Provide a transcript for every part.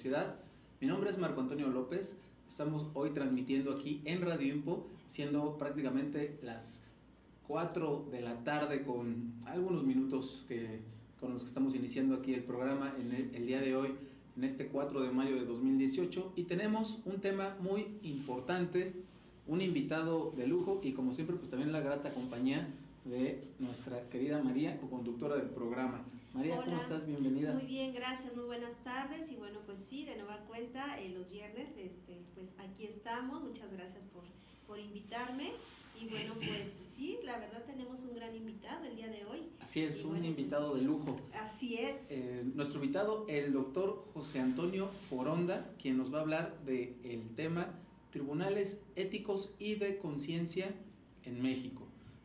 sociedad. Mi nombre es Marco Antonio López. Estamos hoy transmitiendo aquí en Radio Impo, siendo prácticamente las 4 de la tarde con algunos minutos con los que estamos iniciando aquí el programa en el día de hoy, en este 4 de mayo de 2018, y tenemos un tema muy importante, un invitado de lujo y como siempre pues también la grata compañía de nuestra querida María, co-conductora del programa. María, hola, ¿cómo estás? Bienvenida. Muy bien, gracias, muy buenas tardes. Y bueno, pues sí, de nueva cuenta, los viernes, pues aquí estamos. Muchas gracias por invitarme. Y bueno, pues sí, la verdad tenemos un gran invitado el día de hoy. Así es, y un bueno, invitado de lujo. Así es. Nuestro invitado, el doctor José Antonio Foronda, quien nos va a hablar del tema Tribunales Éticos y de Conciencia en México.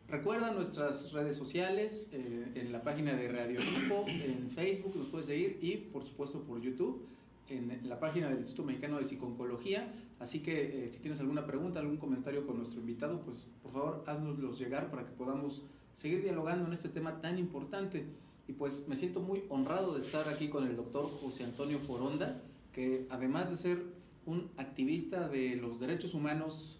Recuerda nuestras redes sociales, en la página de Radio Impo, en Facebook nos puedes seguir y por supuesto por YouTube, en la página del Instituto Mexicano de Psiconcología. Así que si tienes alguna pregunta, algún comentario con nuestro invitado, pues por favor haznoslos llegar para que podamos seguir dialogando en este tema tan importante. Y pues me siento muy honrado de estar aquí con el doctor José Antonio Foronda, que además de ser un activista de los derechos humanos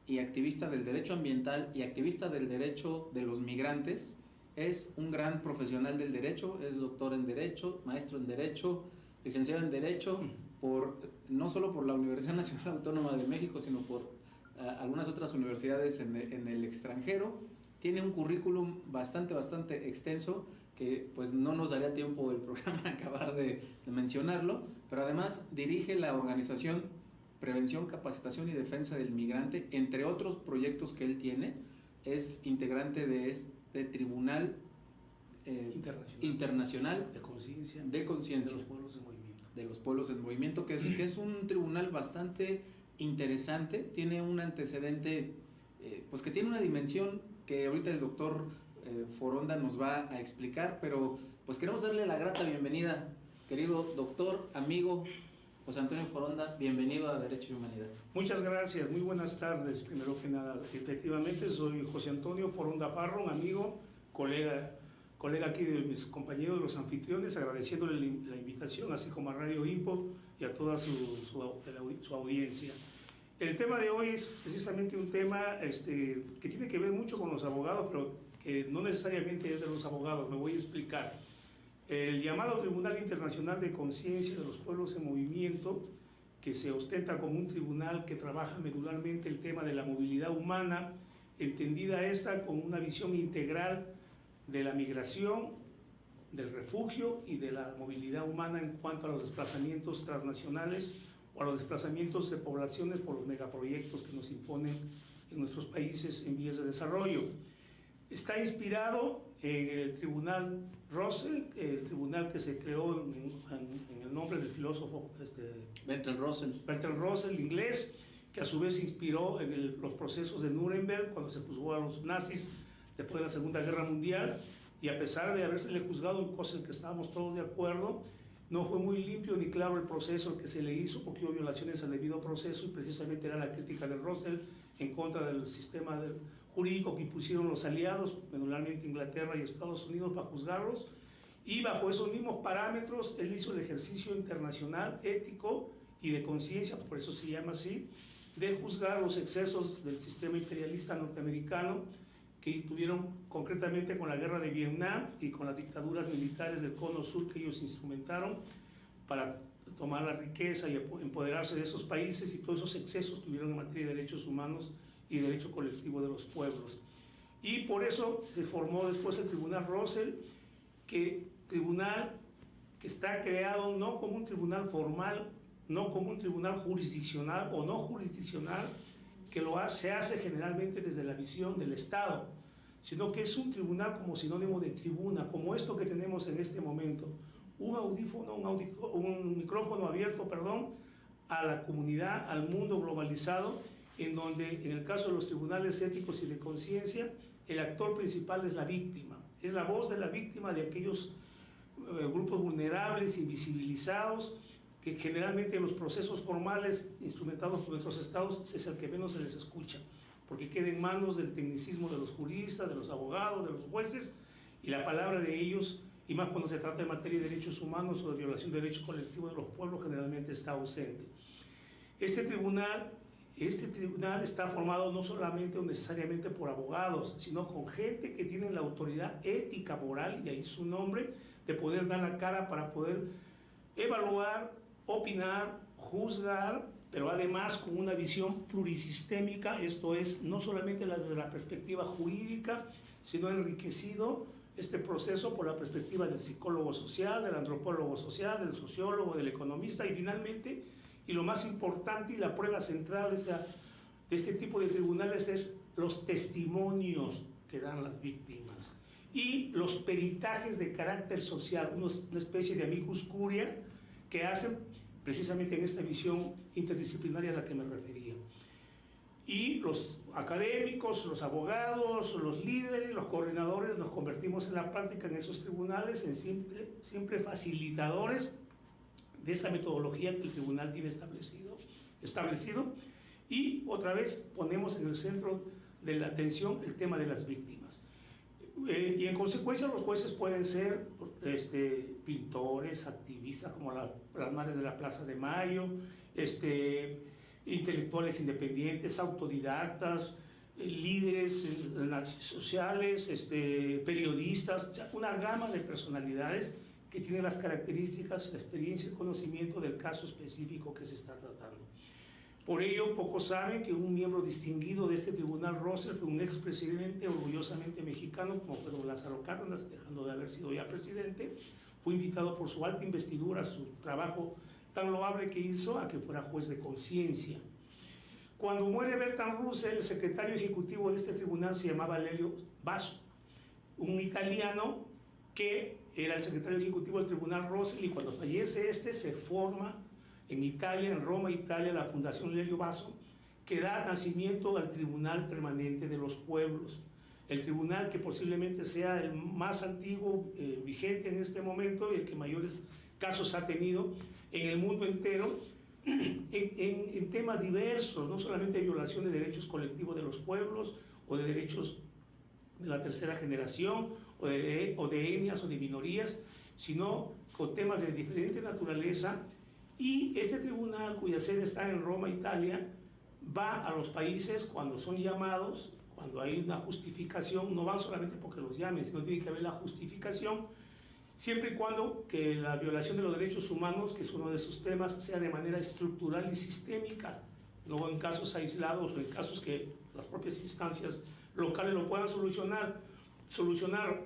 y activista del derecho ambiental y activista del derecho de los migrantes, es un gran profesional del derecho, es doctor en derecho, maestro en derecho, licenciado en derecho, no solo por la Universidad Nacional Autónoma de México, sino por algunas otras universidades en el extranjero. Tiene un currículum bastante extenso que pues no nos daría tiempo el programa acabar de mencionarlo, pero además dirige la organización Prevención, Capacitación y Defensa del Migrante, entre otros proyectos que él tiene. Es integrante de este Tribunal Internacional de Conciencia de los Pueblos en Movimiento. De los Pueblos en Movimiento, que es un tribunal bastante interesante, tiene un antecedente, pues que tiene una dimensión que ahorita el doctor Foronda nos va a explicar, pero pues queremos darle la grata bienvenida, querido doctor, amigo José Antonio Foronda, bienvenido a Derecho y Humanidad. Muchas gracias, muy buenas tardes. Primero que nada, efectivamente soy José Antonio Foronda Farro, un amigo, colega aquí de mis compañeros, de los anfitriones, agradeciéndole la invitación, así como a Radio Impo y a toda su audiencia. El tema de hoy es precisamente un tema que tiene que ver mucho con los abogados, pero que no necesariamente es de los abogados, me voy a explicar. El llamado Tribunal Internacional de Conciencia de los Pueblos en Movimiento, que se ostenta como un tribunal que trabaja medularmente el tema de la movilidad humana, entendida esta con una visión integral de la migración, del refugio y de la movilidad humana en cuanto a los desplazamientos transnacionales o a los desplazamientos de poblaciones por los megaproyectos que nos imponen en nuestros países en vías de desarrollo. Está inspirado en el Tribunal Russell, el tribunal que se creó en el nombre del filósofo Bertrand Russell, inglés, que a su vez se inspiró en los procesos de Nuremberg cuando se juzgó a los nazis después de la Segunda Guerra Mundial, y a pesar de habérsele juzgado en cosas en que estábamos todos de acuerdo, no fue muy limpio ni claro el proceso que se le hizo, porque hubo violaciones al debido proceso, y precisamente era la crítica de Russell en contra del sistema jurídico que impusieron los aliados, medularmente Inglaterra y Estados Unidos, para juzgarlos. Y bajo esos mismos parámetros él hizo el ejercicio internacional ético y de conciencia, por eso se llama así, de juzgar los excesos del sistema imperialista norteamericano que tuvieron concretamente con la guerra de Vietnam y con las dictaduras militares del Cono Sur que ellos instrumentaron para tomar la riqueza y empoderarse de esos países, y todos esos excesos que tuvieron en materia de derechos humanos y derecho colectivo de los pueblos. Y por eso se formó después el Tribunal Russell, tribunal que está creado no como un tribunal formal, no como un tribunal jurisdiccional o no jurisdiccional, que se hace generalmente desde la visión del Estado, sino que es un tribunal como sinónimo de tribuna, como esto que tenemos en este momento, un micrófono abierto, a la comunidad, al mundo globalizado, en donde en el caso de los tribunales éticos y de conciencia, el actor principal es la víctima, es la voz de la víctima de aquellos grupos vulnerables, invisibilizados, que generalmente en los procesos formales instrumentados por nuestros estados es el que menos se les escucha, porque queda en manos del tecnicismo de los juristas, de los abogados, de los jueces, y la palabra de ellos y más cuando se trata de materia de derechos humanos o de violación de derechos colectivos de los pueblos, generalmente está ausente. Este tribunal está formado no solamente o necesariamente por abogados, sino con gente que tiene la autoridad ética, moral, y de ahí su nombre, de poder dar la cara para poder evaluar, opinar, juzgar, pero además con una visión plurisistémica, esto es, no solamente desde la perspectiva jurídica, sino enriquecido este proceso por la perspectiva del psicólogo social, del antropólogo social, del sociólogo, del economista, y finalmente, y lo más importante y la prueba central de este tipo de tribunales es los testimonios que dan las víctimas y los peritajes de carácter social, una especie de amicus curia que hacen precisamente en esta visión interdisciplinaria a la que me refería. Y los académicos, los abogados, los líderes, los coordinadores nos convertimos en la práctica en esos tribunales en siempre facilitadores de esa metodología que el tribunal tiene establecido, y otra vez ponemos en el centro de la atención el tema de las víctimas. Y en consecuencia los jueces pueden ser pintores, activistas como las madres de la Plaza de Mayo, intelectuales independientes, autodidactas, líderes sociales, periodistas, o sea, una gama de personalidades que tienen las características, la experiencia y el conocimiento del caso específico que se está tratando. Por ello, pocos saben que un miembro distinguido de este tribunal Rosser fue un expresidente orgullosamente mexicano, como fue don Lázaro Cárdenas, dejando de haber sido ya presidente. Fue invitado por su alta investidura, su trabajo tan loable que hizo, a que fuera juez de conciencia. Cuando muere Bertrand Russell, el secretario ejecutivo de este tribunal se llamaba Lelio Basso, un italiano que era el secretario ejecutivo del tribunal Russell, y cuando fallece se forma en Italia, en Roma, Italia, la Fundación Lelio Basso, que da nacimiento al Tribunal Permanente de los Pueblos. El tribunal que posiblemente sea el más antiguo vigente en este momento y el que mayores casos ha tenido en el mundo entero, en temas diversos, no solamente violación de derechos colectivos de los pueblos o de derechos de la tercera generación o de etnias o de minorías, sino con temas de diferente naturaleza. Y este tribunal, cuya sede está en Roma, Italia, va a los países cuando son llamados, cuando hay una justificación, no van solamente porque los llamen, sino tiene que haber la justificación, siempre y cuando que la violación de los derechos humanos, que es uno de sus temas, sea de manera estructural y sistémica, no en casos aislados o en casos que las propias instancias locales lo puedan solucionar.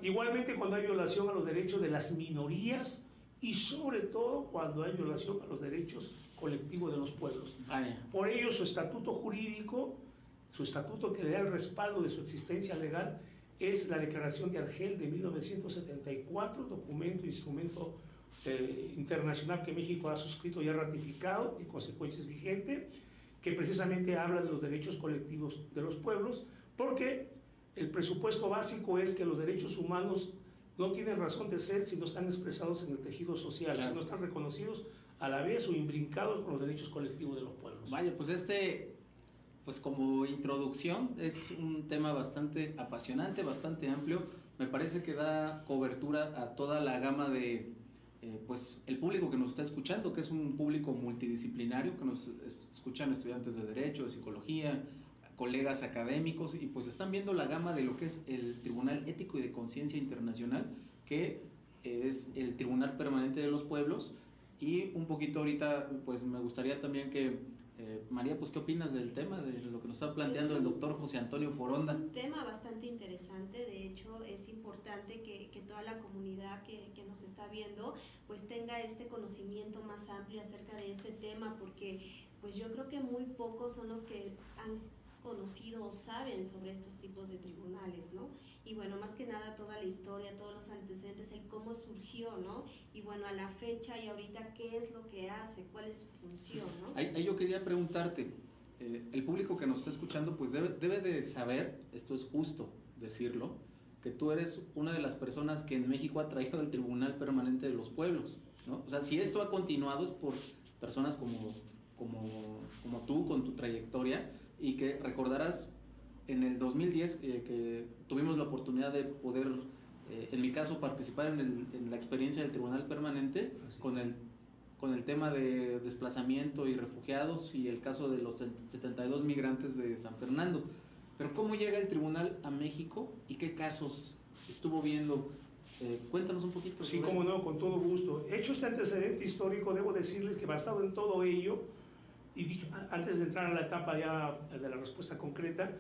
Igualmente cuando hay violación a los derechos de las minorías y sobre todo cuando hay violación a los derechos colectivos de los pueblos. Por ello su estatuto jurídico, su estatuto que le da el respaldo de su existencia legal, es la Declaración de Argel de 1974, documento, instrumento internacional que México ha suscrito y ha ratificado, y consecuencia es vigente, que precisamente habla de los derechos colectivos de los pueblos, porque el presupuesto básico es que los derechos humanos no tienen razón de ser si no están expresados en el tejido social, claro, si no están reconocidos a la vez o imbrincados con los derechos colectivos de los pueblos. Vaya, pues como introducción es un tema bastante apasionante, bastante amplio. Me parece que da cobertura a toda la gama de pues el público que nos está escuchando, que es un público multidisciplinario, que nos escuchan estudiantes de Derecho, de Psicología, colegas académicos, y pues están viendo la gama de lo que es el Tribunal Ético y de Conciencia Internacional, que es el Tribunal Permanente de los Pueblos. Y un poquito ahorita, pues me gustaría también que María, pues ¿qué opinas del tema, de lo que nos está planteando el doctor José Antonio Foronda? Es un tema bastante interesante. De hecho es importante que toda la comunidad que nos está viendo pues tenga este conocimiento más amplio acerca de este tema, porque pues yo creo que muy pocos son los que han conocido o saben sobre estos tipos de tribunales, ¿no? Y bueno, más que nada toda la historia, todos los antecedentes, el cómo surgió, ¿no? Y bueno, a la fecha y ahorita, ¿qué es lo que hace? ¿Cuál es su función, no? Ahí yo quería preguntarte, el público que nos está escuchando pues debe de saber, esto es justo decirlo, que tú eres una de las personas que en México ha traído el Tribunal Permanente de los Pueblos, ¿no? O sea, si esto ha continuado es por personas como tú, con tu trayectoria, y que recordarás en el 2010 que tuvimos la oportunidad de poder en mi caso, participar en la experiencia del Tribunal Permanente con el tema de desplazamiento y refugiados y el caso de los 72 migrantes de San Fernando. Pero ¿cómo llega el tribunal a México y qué casos estuvo viendo? Cuéntanos un poquito. Sí, cómo no, con todo gusto. Hecho este antecedente histórico, debo decirles que basado en todo ello, y dicho, antes de entrar a la etapa ya de la respuesta concreta,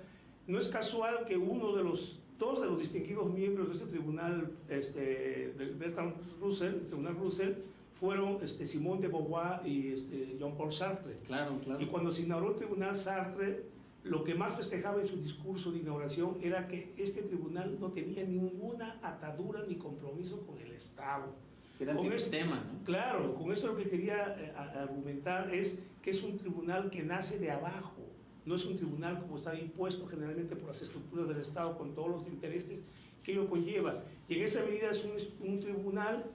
no es casual que dos de los distinguidos miembros de este tribunal, del Bertrand Russell, el tribunal Russell, fueron Simone de Beauvoir y Jean-Paul Sartre. Claro, claro. Y cuando se inauguró el tribunal Sartre, lo que más festejaba en su discurso de inauguración era que este tribunal no tenía ninguna atadura ni compromiso con el Estado. Era antisistema, ¿no? Claro, con esto lo que quería argumentar es que es un tribunal que nace de abajo, no es un tribunal como está impuesto generalmente por las estructuras del Estado con todos los intereses que ello conlleva. Y en esa medida es un tribunal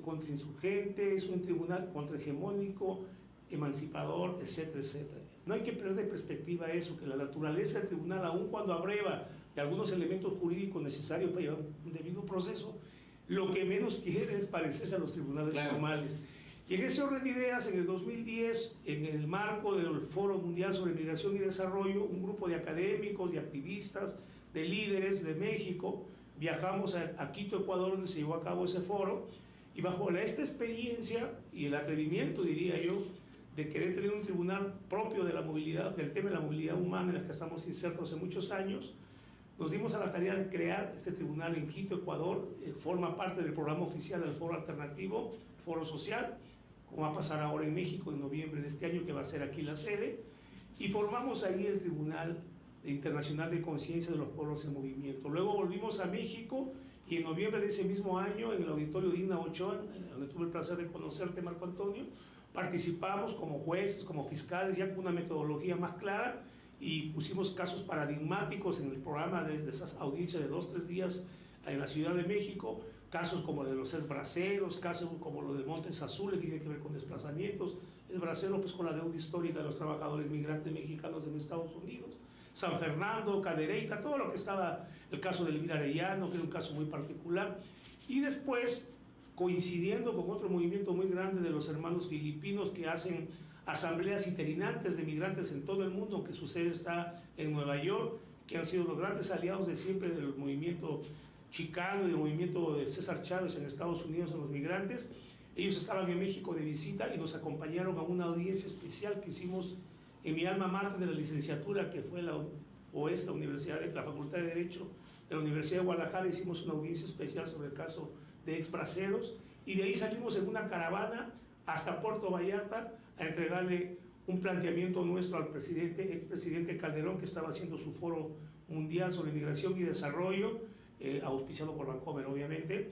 contrainsurgente, es un tribunal contrahegemónico, emancipador, etcétera, etcétera. No hay que perder de perspectiva eso, que la naturaleza del tribunal, aun cuando abreva de algunos elementos jurídicos necesarios para llevar un debido proceso, lo que menos quiere es parecerse a los tribunales normales. Y en ese orden de ideas, en el 2010, en el marco del Foro Mundial sobre Migración y Desarrollo, un grupo de académicos, de activistas, de líderes de México, viajamos a Quito, Ecuador, donde se llevó a cabo ese foro, y bajo esta experiencia y el atrevimiento, diría yo, de querer tener un tribunal propio de la movilidad, del tema de la movilidad humana en el que estamos insertos hace muchos años, nos dimos a la tarea de crear este tribunal en Quito, Ecuador. Forma parte del programa oficial del Foro Alternativo, Foro Social, como va a pasar ahora en México en noviembre de este año, que va a ser aquí la sede, y formamos ahí el Tribunal Internacional de Conciencia de los Pueblos en Movimiento. Luego volvimos a México y en noviembre de ese mismo año, en el auditorio Dina Ochoa, donde tuve el placer de conocerte, Marco Antonio, participamos como jueces, como fiscales, ya con una metodología más clara, y pusimos casos paradigmáticos en el programa de esas audiencias de 2 o 3 días en la Ciudad de México, casos como de los esbraceros, casos como los de Montes Azules, que tiene que ver con desplazamientos, esbraceros pues con la deuda histórica de los trabajadores migrantes mexicanos en Estados Unidos, San Fernando, Cadereyta, todo lo que estaba, el caso de Elvira Arellano, que era un caso muy particular, y después, coincidiendo con otro movimiento muy grande de los hermanos filipinos que hacen asambleas itinerantes de migrantes en todo el mundo, que su sede está en Nueva York, que han sido los grandes aliados de siempre del movimiento chicano y del movimiento de César Chávez en Estados Unidos a los migrantes. Ellos estaban en México de visita y nos acompañaron a una audiencia especial que hicimos en mi alma mater de la licenciatura, que fue la Universidad la Facultad de Derecho de la Universidad de Guadalajara. Hicimos una audiencia especial sobre el caso de exbraceros, y de ahí salimos en una caravana hasta Puerto Vallarta a entregarle un planteamiento nuestro al expresidente Calderón, que estaba haciendo su foro mundial sobre migración y desarrollo, auspiciado por Vancomer, obviamente,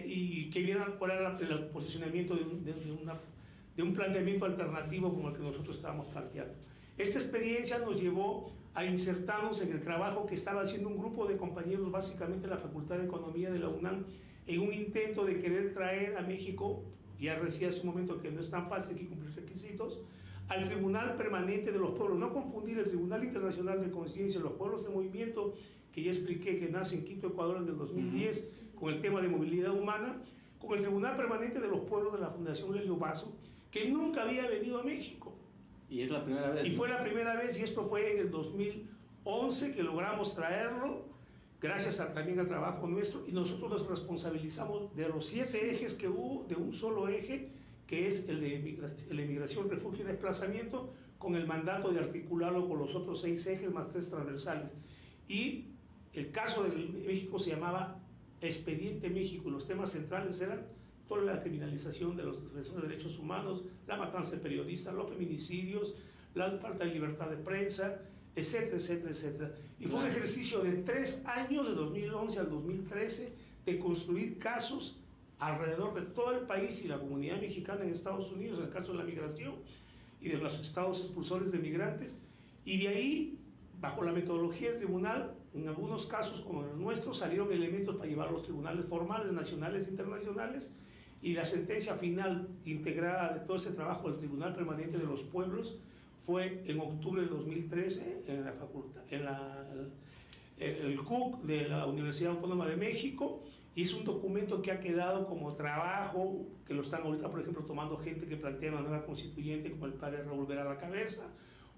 y que vieran cuál era el posicionamiento de un planteamiento alternativo como el que nosotros estábamos planteando. Esta experiencia nos llevó a insertarnos en el trabajo que estaba haciendo un grupo de compañeros, básicamente de la Facultad de Economía de la UNAM, en un intento de querer traer a México, ya decía hace un momento que no es tan fácil que cumplir requisitos, al Tribunal Permanente de los Pueblos. No confundir el Tribunal Internacional de Conciencia de los Pueblos en Movimiento, que ya expliqué que nace en Quito, Ecuador, en el 2010, con el tema de movilidad humana, con el Tribunal Permanente de los Pueblos de la Fundación Lelio Basso, que nunca había venido a México. Y es la primera vez. Y fue la primera vez, y esto fue en el 2011 que logramos traerlo, gracias también al trabajo nuestro, y nosotros nos responsabilizamos de los 7 ejes que hubo, de un solo eje, que es el de migración, refugio y desplazamiento, con el mandato de articularlo con los otros 6 ejes más 3 transversales. Y el caso de México se llamaba Expediente México, y los temas centrales eran toda la criminalización de los defensores de derechos humanos, la matanza de periodistas, los feminicidios, la falta de libertad de prensa, etcétera, etcétera, etcétera. Y fue un ejercicio de 3 años, de 2011 al 2013, de construir casos alrededor de todo el país y la comunidad mexicana en Estados Unidos, en el caso de la migración y de los estados expulsores de migrantes. Y de ahí, bajo la metodología del tribunal, en algunos casos como en el nuestro, salieron elementos para llevar a los tribunales formales, nacionales e internacionales, y la sentencia final integrada de todo ese trabajo del Tribunal Permanente de los Pueblos fue en octubre del 2013 en la facultad, el CUC de la Universidad Autónoma de México, y es un documento que ha quedado como trabajo, que lo están ahorita, por ejemplo, tomando gente que plantea una nueva constituyente, como el padre Raúl Vera a la cabeza,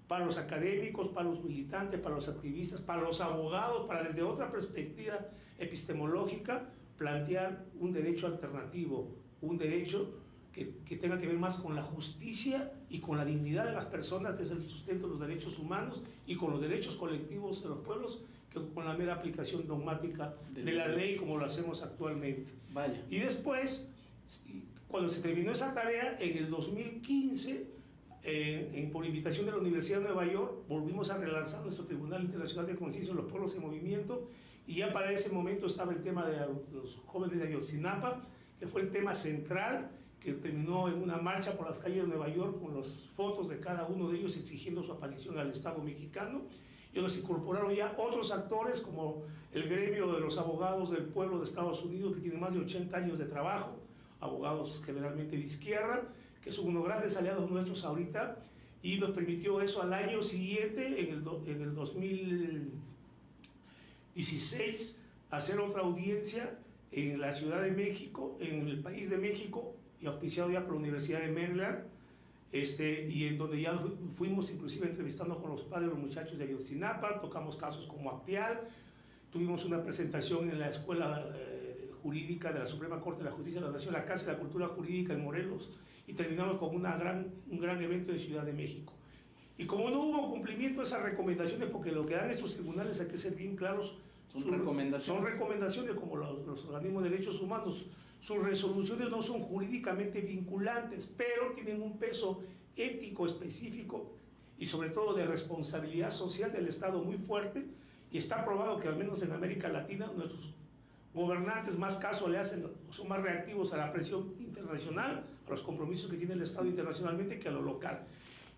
para los académicos, para los militantes, para los activistas, para los abogados, para desde otra perspectiva epistemológica plantear un derecho alternativo, un derecho que tenga que ver más con la justicia y con la dignidad de las personas, que es el sustento de los derechos humanos, y con los derechos colectivos de los pueblos, que con la mera aplicación dogmática de la ley como lo hacemos actualmente. Vaya. Y después, cuando se terminó esa tarea, en el 2015, por invitación de la Universidad de Nueva York, volvimos a relanzar nuestro Tribunal Internacional de Conciencia de los Pueblos en Movimiento, y ya para ese momento estaba el tema de los jóvenes de Ayotzinapa, que fue el tema central, que terminó en una marcha por las calles de Nueva York con las fotos de cada uno de ellos exigiendo su aparición al Estado mexicano. Y nos incorporaron ya otros actores, como el gremio de los abogados del pueblo de Estados Unidos, que tiene más de 80 años de trabajo, abogados generalmente de izquierda, que son unos grandes aliados nuestros ahorita, y nos permitió eso al año siguiente, en el 2016, hacer otra audiencia en la Ciudad de México, en el país de México, y auspiciado ya por la Universidad de Maryland, y en donde ya fuimos inclusive entrevistando con los padres de los muchachos de Ayotzinapa, tocamos casos como Acteal, tuvimos una presentación en la Escuela Jurídica de la Suprema Corte de la Justicia de la Nación, la Casa de la Cultura Jurídica en Morelos, y terminamos con un gran evento en Ciudad de México. Y como no hubo cumplimiento de esas recomendaciones, porque lo que dan estos tribunales, hay que ser bien claros, son recomendaciones como los organismos de derechos humanos. Sus resoluciones no son jurídicamente vinculantes, pero tienen un peso ético específico y sobre todo de responsabilidad social del Estado muy fuerte, y está probado que al menos en América Latina nuestros gobernantes más caso le hacen, son más reactivos a la presión internacional, a los compromisos que tiene el Estado internacionalmente, que a lo local.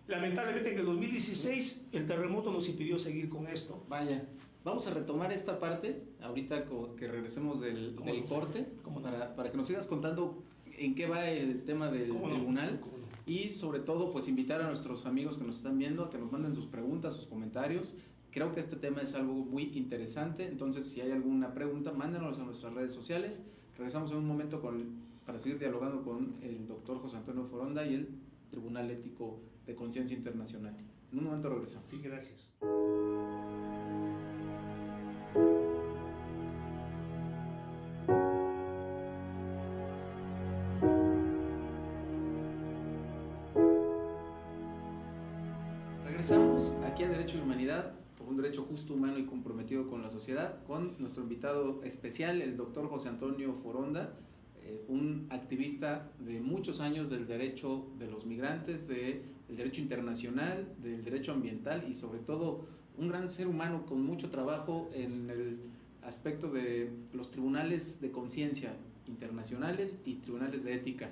Lamentablemente en el 2016 el terremoto nos impidió seguir con esto. Vaya. Vamos a retomar esta parte, ahorita que regresemos del corte, para que nos sigas contando en qué va el tema del tribunal, y sobre todo pues invitar a nuestros amigos que nos están viendo a que nos manden sus preguntas, sus comentarios. Creo que este tema es algo muy interesante, entonces si hay alguna pregunta, mándanos a nuestras redes sociales. Regresamos en un momento para seguir dialogando con el doctor José Antonio Foronda y el Tribunal Ético de Conciencia Internacional. En un momento regresamos. Sí, gracias. Regresamos aquí a Derecho y Humanidad, por un derecho justo, humano y comprometido con la sociedad, con nuestro invitado especial, el doctor José Antonio Foronda, un activista de muchos años del derecho de los migrantes, del derecho internacional, del derecho ambiental, y sobre todo un gran ser humano con mucho trabajo en el aspecto de los tribunales de conciencia internacionales y tribunales de ética.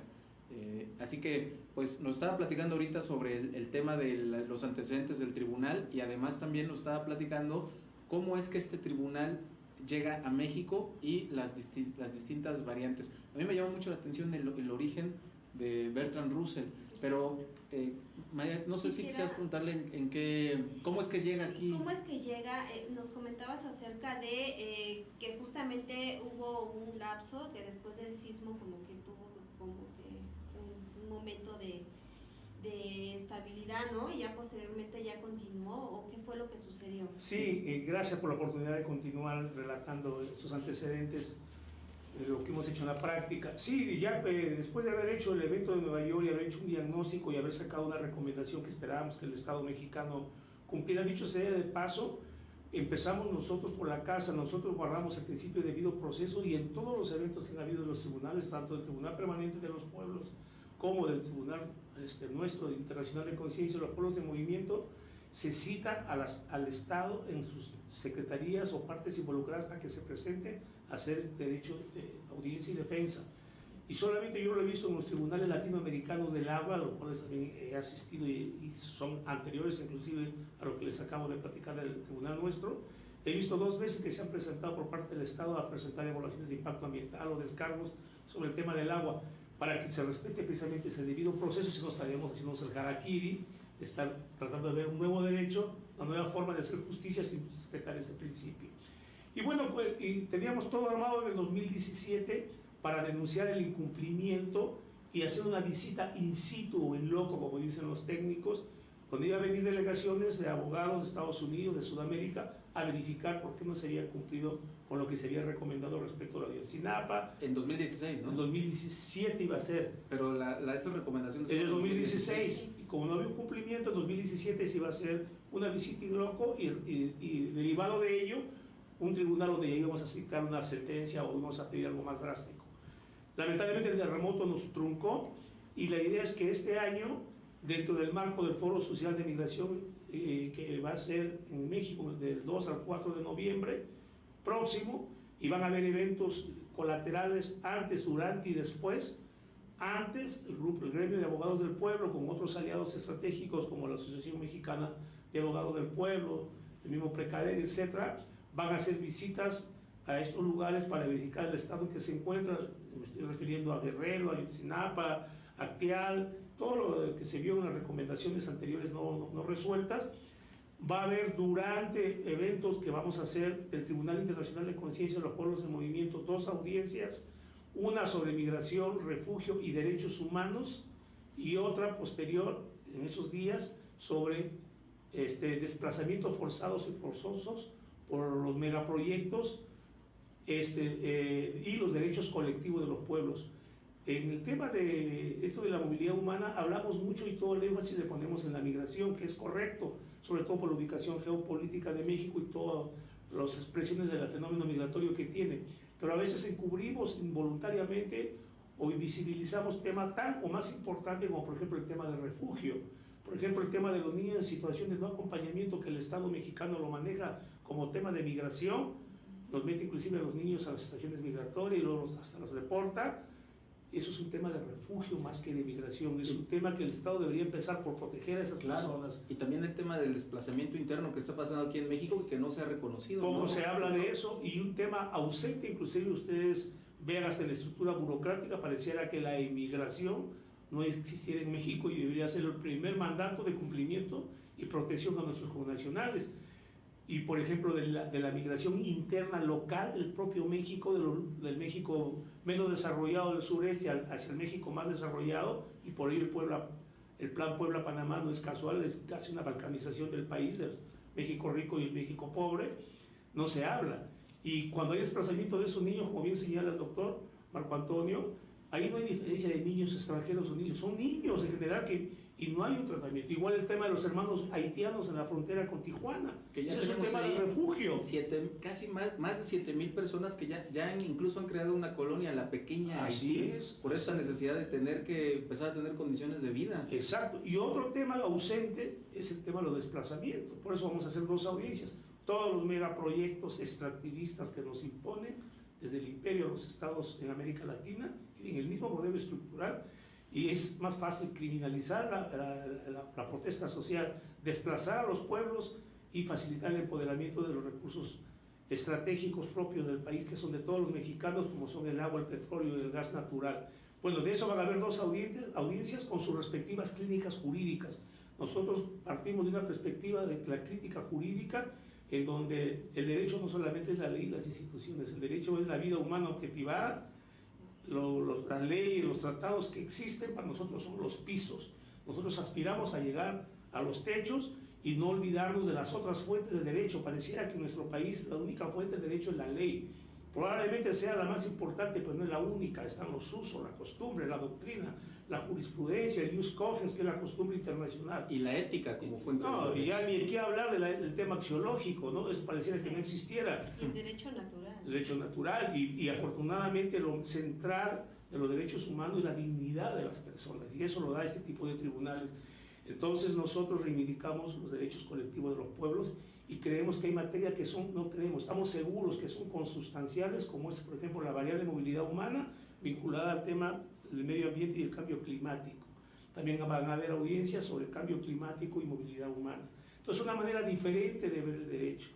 Así que pues nos estaba platicando ahorita sobre el tema de los antecedentes del tribunal, y además también nos estaba platicando cómo es que este tribunal llega a México y las distintas variantes. A mí me llama mucho la atención el origen de Bertrand Russell, pero Maya, no sé si quisieras preguntarle cómo es que llega aquí. ¿Cómo es que llega? Nos comentabas acerca de que justamente hubo un lapso que después del sismo como que tuvo un momento de estabilidad, ¿no? Y ya posteriormente ya continuó, ¿o qué fue lo que sucedió? Sí, gracias por la oportunidad de continuar relatando estos antecedentes de lo que hemos hecho en la práctica. Sí, ya después de haber hecho el evento de Nueva York y haber hecho un diagnóstico y haber sacado una recomendación que esperábamos que el Estado mexicano cumpliera, dicho sea de paso, empezamos nosotros por la casa. Nosotros guardamos el principio de debido proceso, y en todos los eventos que han habido en los tribunales, tanto del Tribunal Permanente de los Pueblos como del Tribunal nuestro Internacional de Conciencia de los Pueblos de Movimiento, se cita al Estado en sus secretarías o partes involucradas para que se presente a hacer derecho de audiencia y defensa. Y solamente yo lo he visto en los tribunales latinoamericanos del agua, a los cuales también he asistido y son anteriores inclusive a lo que les acabo de platicar del tribunal nuestro. He visto 2 veces que se han presentado por parte del Estado a presentar evaluaciones de impacto ambiental o descargos sobre el tema del agua, para que se respete precisamente ese debido proceso, si no estaríamos haciendo el harakiri, estar tratando de ver un nuevo derecho, una nueva forma de hacer justicia sin respetar ese principio. Y bueno, pues, y teníamos todo armado en el 2017 para denunciar el incumplimiento y hacer una visita in situ o in loco, como dicen los técnicos, donde iba a venir delegaciones de abogados de Estados Unidos, de Sudamérica, a verificar por qué no se había cumplido con lo que se había recomendado respecto a la Ayotzinapa. En 2016, ¿no? En 2017 iba a ser. Pero esas recomendaciones... En el 2016, y como no había un cumplimiento, en 2017 se iba a hacer una visita in loco y derivado de ello, un tribunal donde íbamos a citar una sentencia o íbamos a pedir algo más drástico. Lamentablemente el terremoto nos truncó y la idea es que este año, dentro del marco del Foro Social de Migración que va a ser en México del 2 al 4 de noviembre próximo, y van a haber eventos colaterales antes, durante y después. Antes, el gremio de abogados del pueblo, con otros aliados estratégicos como la Asociación Mexicana de Abogados del Pueblo, el mismo Precade, etcétera, van a hacer visitas a estos lugares para verificar el estado en que se encuentra. Me estoy refiriendo a Guerrero, a Ayotzinapa, a Acteal, todo lo que se vio en las recomendaciones anteriores no resueltas. Va a haber durante eventos que vamos a hacer del Tribunal Internacional de Conciencia de los Pueblos en Movimiento 2 audiencias, una sobre migración, refugio y derechos humanos y otra posterior en esos días sobre desplazamientos forzados y forzosos por los megaproyectos y los derechos colectivos de los pueblos. En el tema de esto de la movilidad humana hablamos mucho y todo el énfasis le ponemos en la migración, que es correcto, sobre todo por la ubicación geopolítica de México y todas las expresiones del fenómeno migratorio que tiene. Pero a veces encubrimos involuntariamente o invisibilizamos temas tan o más importantes como por ejemplo el tema del refugio, por ejemplo el tema de los niños en situación de no acompañamiento, que el Estado mexicano lo maneja como tema de migración, los mete inclusive a los niños a las estaciones migratorias y luego hasta los deporta. Eso es un tema de refugio más que de migración, es un tema que el Estado debería empezar por proteger a esas personas. Y también el tema del desplazamiento interno que está pasando aquí en México y que no se ha reconocido. Poco se habla de eso, y un tema ausente, inclusive ustedes vean hasta en la estructura burocrática, pareciera que la inmigración no existiera en México y debería ser el primer mandato de cumplimiento y protección a nuestros connacionales. Y por ejemplo de la migración interna local del propio México, del México menos desarrollado del sureste hacia el México más desarrollado, y por ello el plan Puebla-Panamá no es casual, es casi una balcanización del país, del México rico y el México pobre, no se habla. Y cuando hay desplazamiento de esos niños, como bien señala el doctor Marco Antonio, ahí no hay diferencia de niños extranjeros o niños, son niños en general y no hay un tratamiento. Igual el tema de los hermanos haitianos en la frontera con Tijuana, que ya es un tema de refugio. Casi más de 7,000 personas que ya incluso han creado una colonia, la pequeña Así Haití, es, por esta necesidad de tener que empezar a tener condiciones de vida. Exacto. Y otro tema ausente es el tema de los desplazamientos. Por eso vamos a hacer 2 audiencias. Todos los megaproyectos extractivistas que nos imponen desde el imperio a los estados en América Latina tienen el mismo modelo estructural, y es más fácil criminalizar la protesta social, desplazar a los pueblos y facilitar el empoderamiento de los recursos estratégicos propios del país, que son de todos los mexicanos, como son el agua, el petróleo y el gas natural. Bueno, de eso van a haber 2 audiencias con sus respectivas clínicas jurídicas. Nosotros partimos de una perspectiva de la crítica jurídica, en donde el derecho no solamente es la ley y las instituciones, el derecho es la vida humana objetivada. Las leyes, los tratados que existen para nosotros son los pisos. Nosotros aspiramos a llegar a los techos y no olvidarnos de las otras fuentes de derecho. Pareciera que en nuestro país la única fuente de derecho es la ley. Probablemente sea la más importante, pero no es la única. Están los usos, la costumbre, la doctrina, la jurisprudencia, el ius cogens, que es la costumbre internacional. Y la ética como fuente. No, y ya ni qué hablar del tema axiológico, ¿no? Eso pareciera que no existiera. Y el derecho natural. El derecho natural, y afortunadamente lo central de los derechos humanos es la dignidad de las personas, y eso lo da este tipo de tribunales. Entonces nosotros reivindicamos los derechos colectivos de los pueblos y creemos que hay materia que estamos seguros que son consustanciales, como es por ejemplo la variable movilidad humana vinculada al tema del medio ambiente y el cambio climático. También van a haber audiencias sobre el cambio climático y movilidad humana. Entonces, una manera diferente de ver el derecho.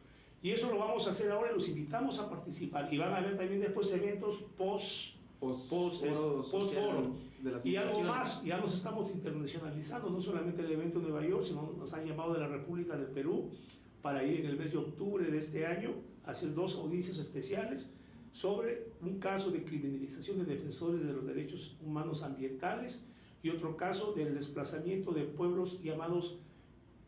Y eso lo vamos a hacer ahora y los invitamos a participar. Y van a haber también después eventos post-foro. Y algo más, ya nos estamos internacionalizando, no solamente el evento en Nueva York, sino nos han llamado de la República del Perú, para ir en el mes de octubre de este año a hacer 2 audiencias especiales sobre un caso de criminalización de defensores de los derechos humanos ambientales y otro caso del desplazamiento de pueblos llamados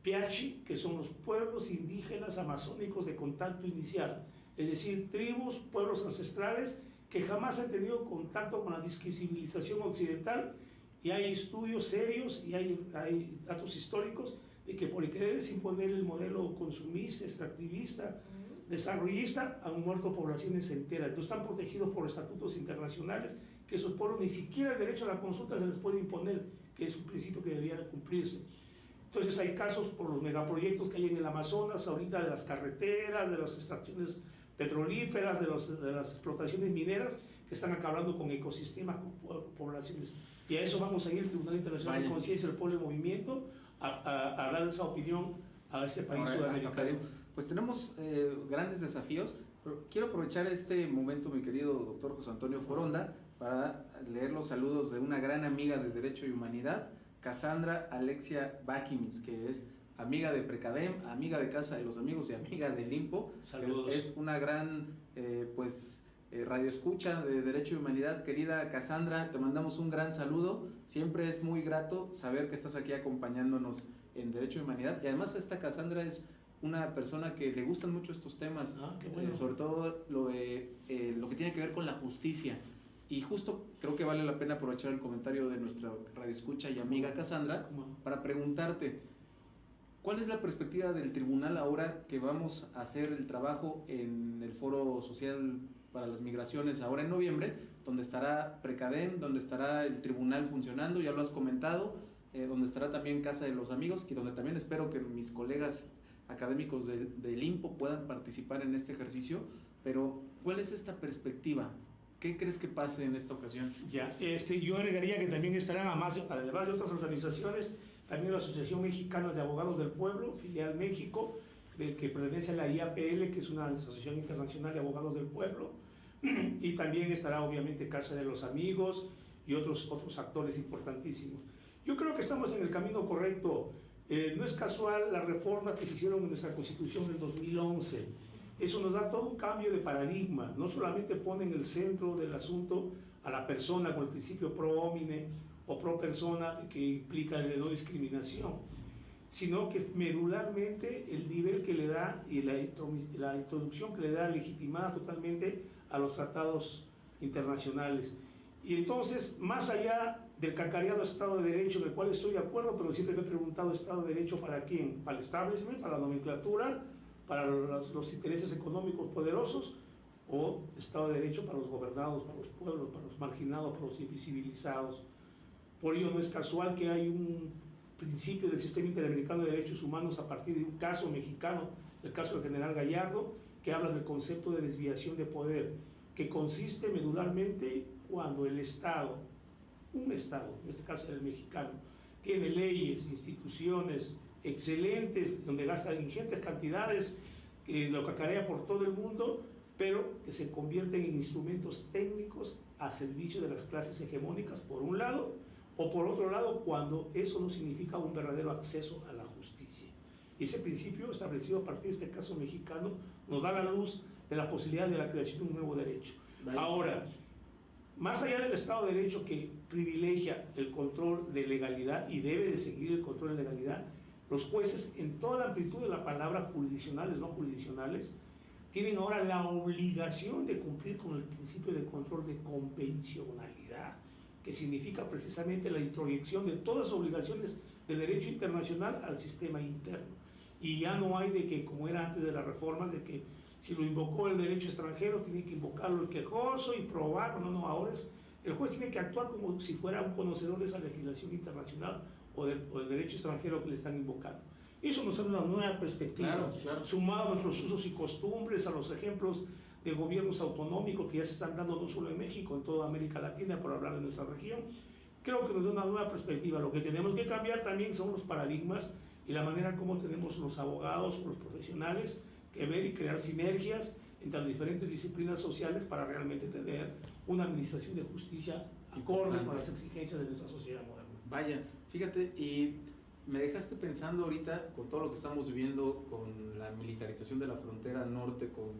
Piachi, que son los pueblos indígenas amazónicos de contacto inicial, es decir, tribus, pueblos ancestrales que jamás han tenido contacto con la civilización occidental, y hay estudios serios y hay datos históricos de que por querer imponer el modelo consumista, extractivista, desarrollista, han muerto poblaciones enteras. Entonces están protegidos por estatutos internacionales que esos pueblos ni siquiera el derecho a la consulta se les puede imponer, que es un principio que debería cumplirse. Entonces hay casos por los megaproyectos que hay en el Amazonas, ahorita de las carreteras, de las extracciones petrolíferas, de las explotaciones mineras, que están acabando con ecosistemas, con poblaciones. Y a eso vamos a ir al Tribunal Internacional de Conciencia del Pueblo en Movimiento a dar esa opinión a este país sudamericano. Pues tenemos grandes desafíos. Quiero aprovechar este momento, mi querido doctor José Antonio Foronda, para leer los saludos de una gran amiga de Derecho y Humanidad, Cassandra Alexia Bakimis, que es amiga de Precadem, amiga de Casa de los Amigos y amiga del Limpo. Saludos. Es una gran radioescucha de Derecho y Humanidad. Querida Cassandra, te mandamos un gran saludo. Siempre es muy grato saber que estás aquí acompañándonos en Derecho y Humanidad. Y además esta Cassandra es una persona que le gustan mucho estos temas, qué bueno. sobre todo lo que tiene que ver con la justicia. Y justo creo que vale la pena aprovechar el comentario de nuestra radioescucha y amiga Cassandra para preguntarte, ¿cuál es la perspectiva del tribunal ahora que vamos a hacer el trabajo en el Foro Social para las Migraciones ahora en noviembre, donde estará Precadem, donde estará el tribunal funcionando, ya lo has comentado, donde estará también Casa de los Amigos y donde también espero que mis colegas académicos del IMPO puedan participar en este ejercicio? Pero ¿cuál es esta perspectiva? ¿Qué crees que pase en esta ocasión? Ya, yo agregaría que también estarán, además de otras organizaciones, también la Asociación Mexicana de Abogados del Pueblo, filial México, que pertenece a la IAPL, que es una asociación internacional de abogados del pueblo, y también estará obviamente Casa de los Amigos y otros actores importantísimos. Yo creo que estamos en el camino correcto. No es casual las reformas que se hicieron en nuestra Constitución en 2011. Eso nos da todo un cambio de paradigma. No solamente pone en el centro del asunto a la persona con el principio pro homine o pro persona, que implica la no discriminación, sino que medularmente el nivel que le da y la introducción que le da legitimada totalmente a los tratados internacionales. Y entonces, más allá del cacareado Estado de Derecho, en el cual estoy de acuerdo, pero siempre me he preguntado, ¿Estado de Derecho para quién? ¿Para el establishment, para la nomenclatura, para los intereses económicos poderosos? ¿O Estado de Derecho para los gobernados, para los pueblos, para los marginados, para los invisibilizados? Por ello no es casual que hay un principio del sistema interamericano de derechos humanos a partir de un caso mexicano, el caso del general Gallardo, que habla del concepto de desviación de poder, que consiste medularmente cuando el Estado, un Estado, en este caso el mexicano, tiene leyes, instituciones excelentes, donde gasta ingentes cantidades, que lo cacarea por todo el mundo, pero que se convierten en instrumentos técnicos a servicio de las clases hegemónicas, por un lado, o por otro lado, cuando eso no significa un verdadero acceso a la justicia. Ese principio, establecido a partir de este caso mexicano, nos da la luz de la posibilidad de la creación de un nuevo derecho. Vale. Ahora, más allá del Estado de Derecho, que privilegia el control de legalidad y debe de seguir el control de legalidad, los jueces, en toda la amplitud de la palabra, jurisdiccionales, no jurisdiccionales, tienen ahora la obligación de cumplir con el principio de control de convencionalidad, que significa precisamente la introyección de todas las obligaciones del derecho internacional al sistema interno. Y ya no hay de que, como era antes de las reformas, de que si lo invocó el derecho extranjero, tiene que invocarlo el quejoso y probarlo. No, ahora el juez tiene que actuar como si fuera un conocedor de esa legislación internacional o del derecho extranjero que le están invocando. Eso nos da una nueva perspectiva, claro. Sumado a nuestros usos y costumbres, a los ejemplos de gobiernos autonómicos que ya se están dando no solo en México, en toda América Latina, por hablar de nuestra región. Creo que nos da una nueva perspectiva. Lo que tenemos que cambiar también son los paradigmas y la manera como tenemos los abogados o los profesionales que ver y crear sinergias entre las diferentes disciplinas sociales para realmente tener una administración de justicia acorde con las exigencias de nuestra sociedad moderna. Vaya, fíjate, y me dejaste pensando ahorita con todo lo que estamos viviendo, con la militarización de la frontera norte con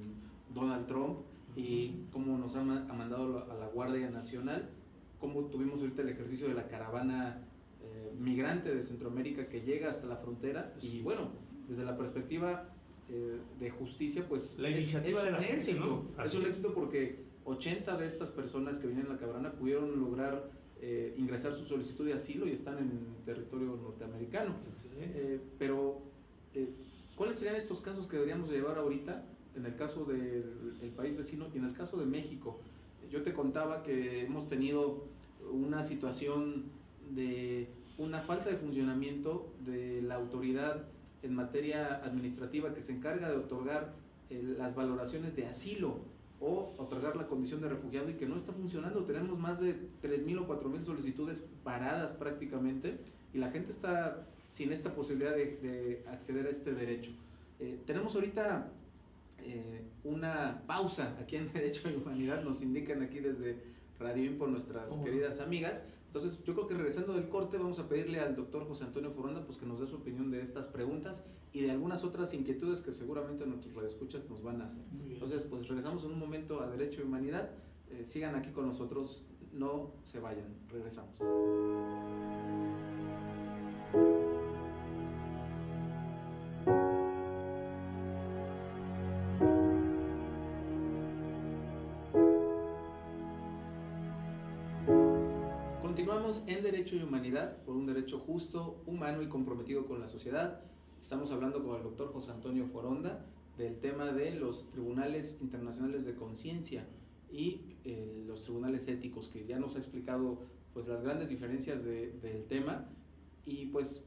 Donald Trump y cómo nos ha mandado a la Guardia Nacional, cómo tuvimos ahorita el ejercicio de la caravana migrante de Centroamérica que llega hasta la frontera. Y bueno, desde la perspectiva de justicia, pues la iniciativa de la gente, éxito, ¿no? es un éxito porque 80 de estas personas que vienen en la caravana pudieron lograr ingresar su solicitud de asilo y están en territorio norteamericano. Pero, ¿cuáles serían estos casos que deberíamos llevar ahorita en el caso del país vecino y en el caso de México? Yo te contaba que hemos tenido una situación de una falta de funcionamiento de la autoridad en materia administrativa que se encarga de otorgar las valoraciones de asilo o otorgar la condición de refugiado y que no está funcionando. Tenemos más de 3,000 o 4,000 solicitudes paradas prácticamente y la gente está sin esta posibilidad de acceder a este derecho. Tenemos ahorita una pausa aquí en Derecho y Humanidad, nos indican aquí desde Radio Info nuestras queridas amigas. Entonces yo creo que regresando del corte vamos a pedirle al doctor José Antonio Foronda pues que nos dé su opinión de estas preguntas y de algunas otras inquietudes que seguramente nuestros radioescuchas nos van a hacer. Entonces pues regresamos en un momento a Derecho y Humanidad, sigan aquí con nosotros, no se vayan, regresamos. Continuamos en Derecho y Humanidad, por un derecho justo, humano y comprometido con la sociedad. Estamos hablando con el doctor José Antonio Foronda del tema de los tribunales internacionales de conciencia y los tribunales éticos, que ya nos ha explicado pues las grandes diferencias del tema. Y pues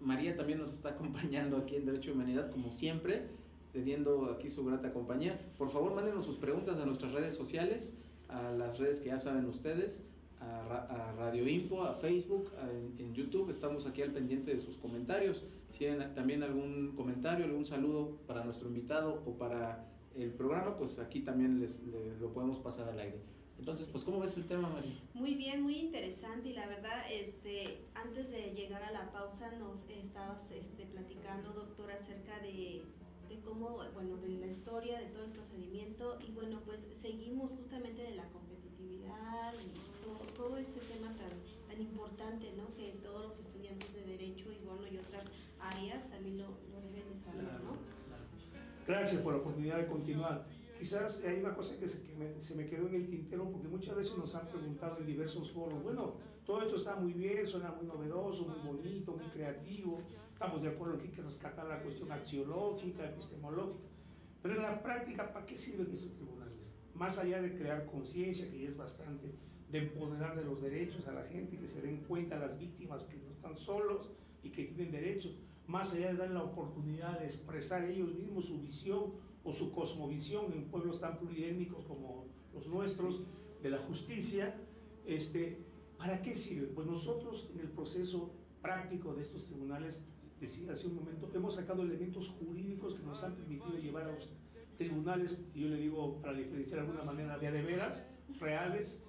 María también nos está acompañando aquí en Derecho y Humanidad, como siempre, teniendo aquí su grata compañía. Por favor, mándenos sus preguntas a nuestras redes sociales, a las redes que ya saben ustedes, a Radio Info, a Facebook, en YouTube. Estamos aquí al pendiente de sus comentarios. Si tienen también algún comentario, algún saludo para nuestro invitado o para el programa, pues aquí también lo podemos pasar al aire. Entonces, pues, ¿cómo ves el tema, María? Muy bien, muy interesante, y la verdad, antes de llegar a la pausa nos estabas platicando, doctor, acerca de cómo, bueno, de la historia, de todo el procedimiento, y bueno, pues seguimos justamente de la competitividad y todo este tema tan importante, ¿no? Que todos los estudiantes de Derecho y bueno, y otras áreas también lo deben de saber, ¿no? Gracias por la oportunidad de continuar. Quizás hay una cosa que se me quedó en el tintero, porque muchas veces nos han preguntado en diversos foros, bueno, todo esto está muy bien, suena muy novedoso, muy bonito, muy creativo, estamos de acuerdo que hay que rescatar la cuestión axiológica, epistemológica, pero en la práctica, ¿para qué sirven estos tribunales? Más allá de crear conciencia, que ya es bastante, de empoderar de los derechos a la gente, que se den cuenta las víctimas que no están solos y que tienen derechos, más allá de dar la oportunidad de expresar ellos mismos su visión o su cosmovisión en pueblos tan pluriétnicos como los nuestros, de la justicia, ¿para qué sirve? Pues nosotros en el proceso práctico de estos tribunales, decía hace un momento, hemos sacado elementos jurídicos que nos han permitido llevar a los tribunales, y yo le digo para diferenciar de alguna manera, de veras, reales,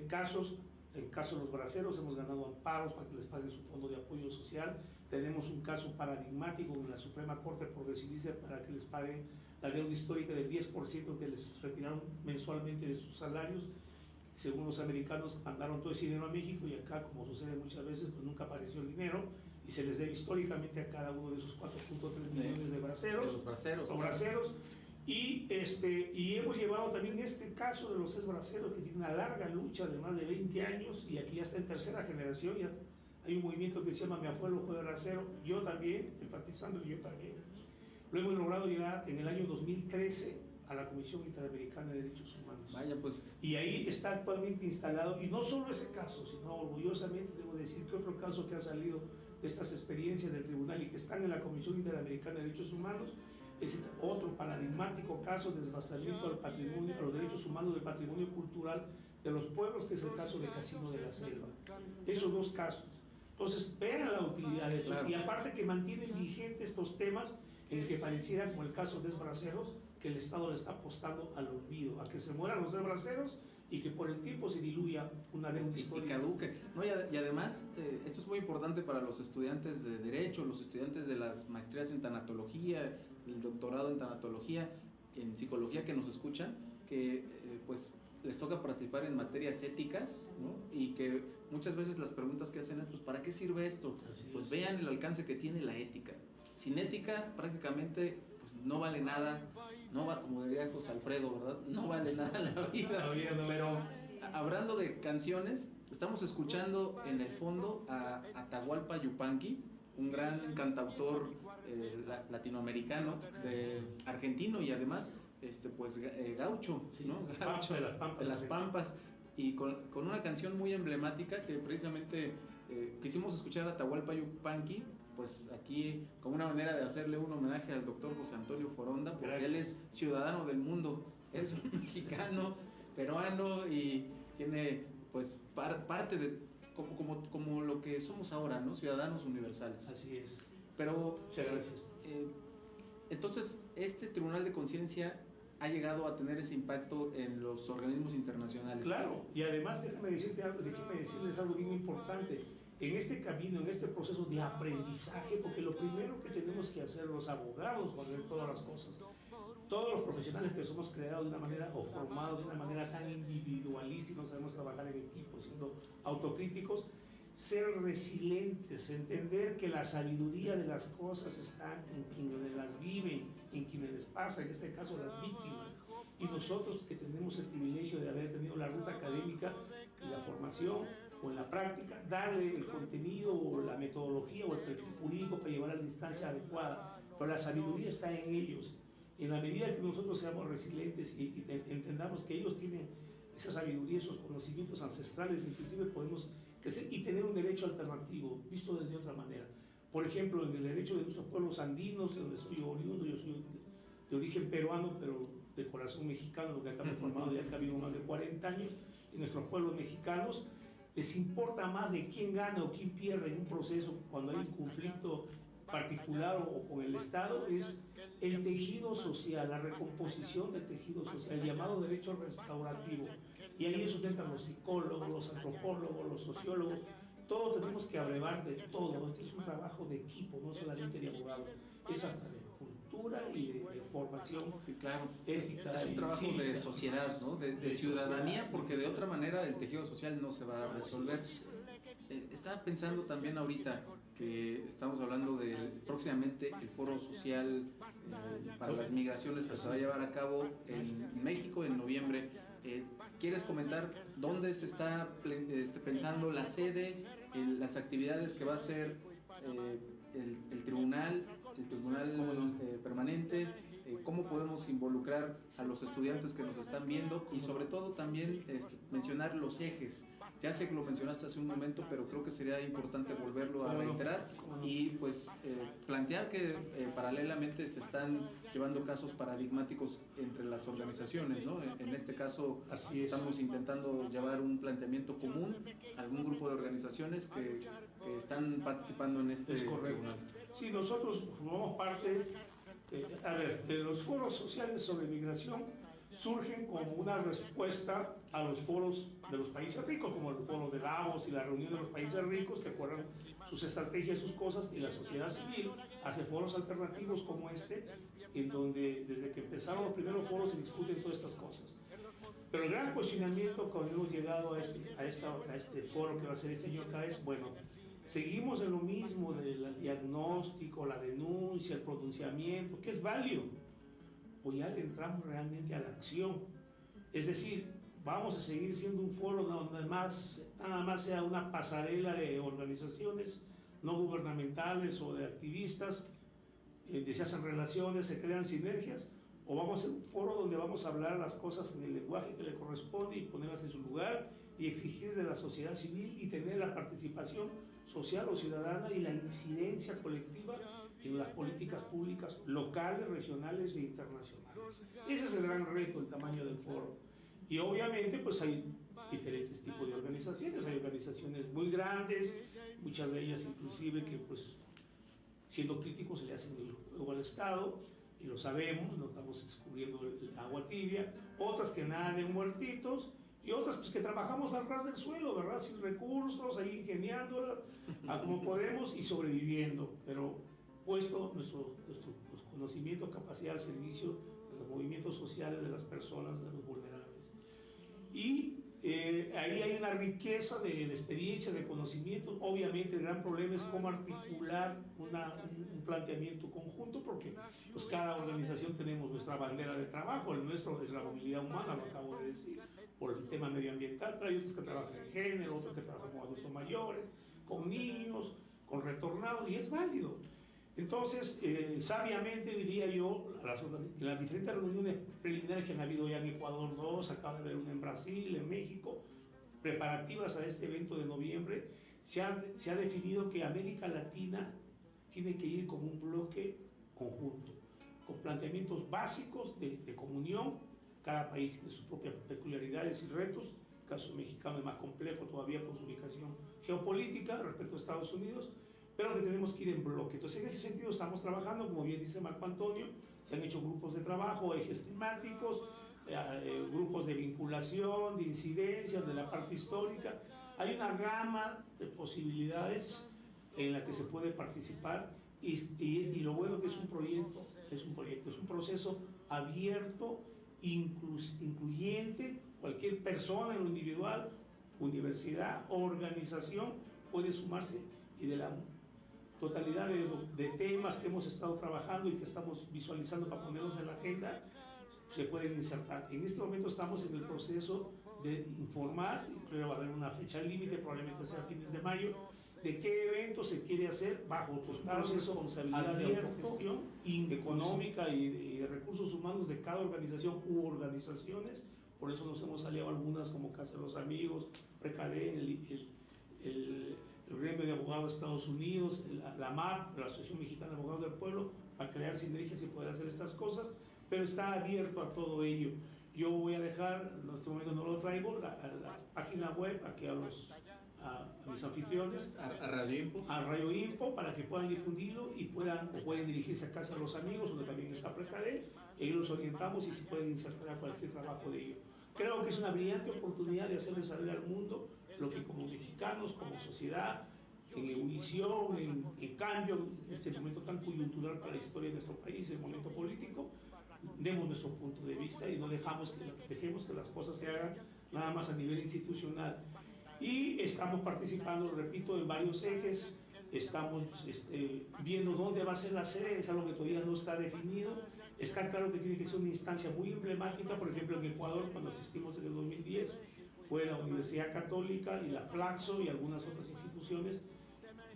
casos. En el caso de los braceros hemos ganado amparos para que les paguen su fondo de apoyo social. Tenemos un caso paradigmático en la Suprema Corte Progresivista para que les paguen la deuda histórica del 10% que les retiraron mensualmente de sus salarios. Según los americanos, mandaron todo ese dinero a México y acá, como sucede muchas veces, pues nunca apareció el dinero y se les debe históricamente a cada uno de esos 4.3 millones de braceros. De los braceros. Los braceros. Y hemos llevado también este caso de los ex-braceros, que tiene una larga lucha de más de 20 años y aquí ya está en tercera generación. Ya hay un movimiento que se llama Mi abuelo fue bracero, yo también, enfatizando que yo también. Lo hemos logrado llegar en el año 2013 a la Comisión Interamericana de Derechos Humanos. Vaya, pues. Y ahí está actualmente instalado, y no solo ese caso, sino orgullosamente debo decir que otro caso que ha salido de estas experiencias del tribunal y que están en la Comisión Interamericana de Derechos Humanos, es otro paradigmático caso de desbastamiento al patrimonio, a los derechos humanos del patrimonio cultural de los pueblos, que es el caso de Casino de la Selva. Esos dos casos. Entonces, vean la utilidad de esto. Claro. Y aparte que mantienen vigentes estos temas en el que pareciera, como el caso de Esbraceros, que el Estado le está apostando al olvido, a que se mueran los desbraceros y que por el tiempo se diluya una deuda Y histórica. caduque. No, y además, esto es muy importante para los estudiantes de Derecho, los estudiantes de las maestrías en tanatología, el doctorado en tanatología, en psicología que nos escuchan, que pues les toca participar en materias éticas, ¿no? Y que muchas veces las preguntas que hacen es, pues, ¿para qué sirve esto? Así Pues es. vean el alcance que tiene la ética. Sin ética, prácticamente, pues, no vale nada, no va, como diría José Alfredo, ¿verdad? No vale nada la vida. Pero hablando de canciones, estamos escuchando en el fondo a Atahualpa Yupanqui, un gran cantautor latinoamericano, argentino y además pues gaucho, ¿no? Gaucho, De las Pampas. de las Pampas, y con una canción muy emblemática que precisamente quisimos escuchar a Atahualpa Yupanqui, pues aquí como una manera de hacerle un homenaje al doctor José Antonio Foronda, porque Gracias. él es ciudadano del mundo, es un mexicano, peruano, y tiene pues parte de como lo que somos ahora, ¿no? Ciudadanos universales. Así es. Pero Muchas gracias. entonces este Tribunal de Conciencia ha llegado a tener ese impacto en los organismos internacionales. Claro, y además déjame decirles algo bien importante. En este camino, en este proceso de aprendizaje, porque lo primero que tenemos que hacer los abogados, para ver todas las cosas, todos los profesionales que somos creados de una manera o formados de una manera tan individualista y no sabemos trabajar en equipo, siendo autocríticos, ser resilientes, entender que la sabiduría de las cosas está en quienes las viven, en quienes les pasa, en este caso las víctimas. Y nosotros que tenemos el privilegio de haber tenido la ruta académica, en la formación o en la práctica, darle el contenido o la metodología o el perfil jurídico para llevar a la instancia adecuada. Pero la sabiduría está en ellos. En la medida que nosotros seamos resilientes y entendamos que ellos tienen esa sabiduría, esos conocimientos ancestrales, inclusive podemos crecer y tener un derecho alternativo, visto desde otra manera. Por ejemplo, en el derecho de nuestros pueblos andinos, de donde soy oriundo, yo soy de origen peruano, pero de corazón mexicano, lo que acá me he formado ya acá vivo más de 40 años, y nuestros pueblos mexicanos les importa más de quién gana o quién pierde en un proceso cuando hay un conflicto particular o con el Estado, es el tejido social, la recomposición del tejido social, el llamado derecho restaurativo. Y ahí eso entran los psicólogos, los antropólogos, los sociólogos, todos tenemos que abrevar de todo. Este es un trabajo de equipo, no solamente de abogados, es hasta de cultura y de formación. Sí, claro. Ética Es un y trabajo cívica. de sociedad, ¿no? De De ciudadanía, sociedad. porque de otra manera el tejido social no se va a resolver. Estaba pensando también ahorita que estamos hablando de próximamente el foro social para las migraciones que se va a llevar a cabo en México en noviembre. ¿Quieres comentar dónde se está pensando la sede, las actividades que va a hacer el tribunal permanente? ¿Cómo podemos involucrar a los estudiantes que nos están viendo? Y sobre todo también mencionar los ejes. Ya sé que lo mencionaste hace un momento, pero creo que sería importante volverlo a reiterar y pues plantear que paralelamente se están llevando casos paradigmáticos entre las organizaciones, ¿no? En este caso estamos intentando llevar un planteamiento común a algún grupo de organizaciones que están participando en este tribunal. Sí, nosotros formamos parte, de los foros sociales sobre migración surgen como una respuesta a los foros de los países ricos, como el foro de Davos y la reunión de los países ricos que acuerdan sus estrategias, sus cosas, y la sociedad civil hace foros alternativos como este, en donde desde que empezaron los primeros foros se discuten todas estas cosas. Pero el gran cuestionamiento cuando hemos llegado a este foro que va a ser este año acá es, bueno, seguimos en lo mismo del diagnóstico, la denuncia, el pronunciamiento, que es válido, o ya le entramos realmente a la acción. Es decir, vamos a seguir siendo un foro donde nada más sea una pasarela de organizaciones no gubernamentales o de activistas, se hacen relaciones, se crean sinergias, o vamos a ser un foro donde vamos a hablar las cosas en el lenguaje que le corresponde y ponerlas en su lugar y exigir de la sociedad civil y tener la participación social o ciudadana y la incidencia colectiva en las políticas públicas locales, regionales e internacionales. Ese es el gran reto, el tamaño del foro. Y obviamente pues hay diferentes tipos de organizaciones, hay organizaciones muy grandes, muchas de ellas inclusive que pues siendo críticos se le hacen el juego al Estado, y lo sabemos, no estamos descubriendo el agua tibia, otras que nadan en muertitos, y otras pues que trabajamos al ras del suelo, ¿verdad? Sin recursos, ahí ingeniándola a como podemos y sobreviviendo, pero puesto nuestro conocimiento, capacidad al servicio de los movimientos sociales de las personas, de los vulnerables. Y ahí hay una riqueza de experiencias, de conocimientos. Obviamente el gran problema es cómo articular un planteamiento conjunto, porque pues cada organización tenemos nuestra bandera de trabajo. El nuestro es la movilidad humana, lo acabo de decir, por el tema medioambiental, pero hay otros que trabajan en género, otros que trabajan con adultos mayores, con niños, con retornados, y es válido. Entonces, sabiamente diría yo, en las diferentes reuniones preliminares que han habido ya en Ecuador 2, acaba de haber una en Brasil, en México, preparativas a este evento de noviembre, se ha definido que América Latina tiene que ir como un bloque conjunto, con planteamientos básicos de comunión. Cada país tiene sus propias peculiaridades y retos. El caso mexicano es más complejo todavía por su ubicación geopolítica respecto a Estados Unidos, pero que tenemos que ir en bloque. Entonces, en ese sentido estamos trabajando, como bien dice Marco Antonio, se han hecho grupos de trabajo, ejes temáticos, grupos de vinculación, de incidencias, de la parte histórica. Hay una gama de posibilidades en la que se puede participar y lo bueno que es un proyecto, es un proceso abierto, incluyente. Cualquier persona en lo individual, universidad, organización puede sumarse, y de la totalidad de temas que hemos estado trabajando y que estamos visualizando para ponerlos en la agenda, se pueden insertar. En este momento estamos en el proceso de informar, creo que va a haber una fecha límite, probablemente sea a fines de mayo, de qué evento se quiere hacer bajo total responsabilidad abierto, económica y de recursos humanos de cada organización u organizaciones. Por eso nos hemos aliado algunas como Casa de los Amigos, Precade, el Gremio de Abogados de Estados Unidos, la MAP, la Asociación Mexicana de Abogados del Pueblo, para crear sinergias y poder hacer estas cosas, pero está abierto a todo ello. Yo voy a dejar, en este momento no lo traigo, la página web aquí a mis anfitriones, a Radio Info, para que puedan difundirlo y pueden dirigirse a Casa de los Amigos, donde también está Precade, y los orientamos y se pueden insertar a cualquier trabajo de ello. Creo que es una brillante oportunidad de hacerles saber al mundo lo que como mexicanos, como sociedad, en ebullición, en cambio, en este momento tan coyuntural para la historia de nuestro país, el momento político, demos nuestro punto de vista y no dejemos que las cosas se hagan nada más a nivel institucional. Y estamos participando, repito, en varios ejes. Estamos viendo dónde va a ser la sede, es algo que todavía no está definido. Está claro que tiene que ser una instancia muy emblemática. Por ejemplo, en Ecuador, cuando asistimos en el 2010, fue la Universidad Católica y la Flaxo y algunas otras instituciones.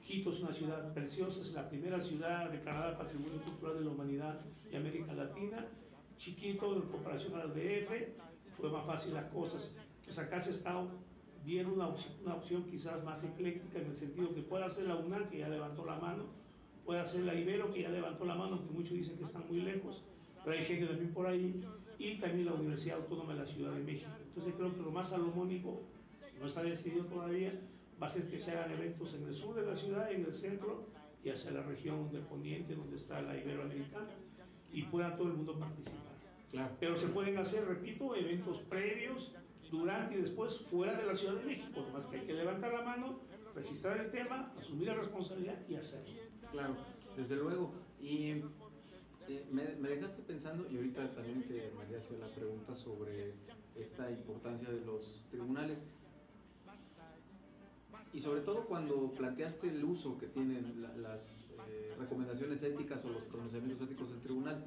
Quito es una ciudad preciosa, es la primera ciudad declarada Patrimonio Cultural de la Humanidad de América Latina. Chiquito en comparación al DF, fue más fácil las cosas. Pues acá se está viendo una opción quizás más ecléctica, en el sentido que pueda ser la UNAM, que ya levantó la mano, puede ser la Ibero, que ya levantó la mano, aunque muchos dicen que están muy lejos, pero hay gente también por ahí, y también la Universidad Autónoma de la Ciudad de México. Entonces creo que lo más salomónico, no está decidido todavía, va a ser que se hagan eventos en el sur de la ciudad, en el centro y hacia la región del poniente, donde está la Iberoamericana, y pueda todo el mundo participar. Claro. Pero se pueden hacer, repito, eventos previos, durante y después fuera de la Ciudad de México, más que hay que levantar la mano, registrar el tema, asumir la responsabilidad y hacerlo. Claro, desde luego. Y me dejaste pensando, y ahorita también te María hacía la pregunta sobre esta importancia de los tribunales, y sobre todo cuando planteaste el uso que tienen las recomendaciones éticas o los pronunciamientos éticos del tribunal,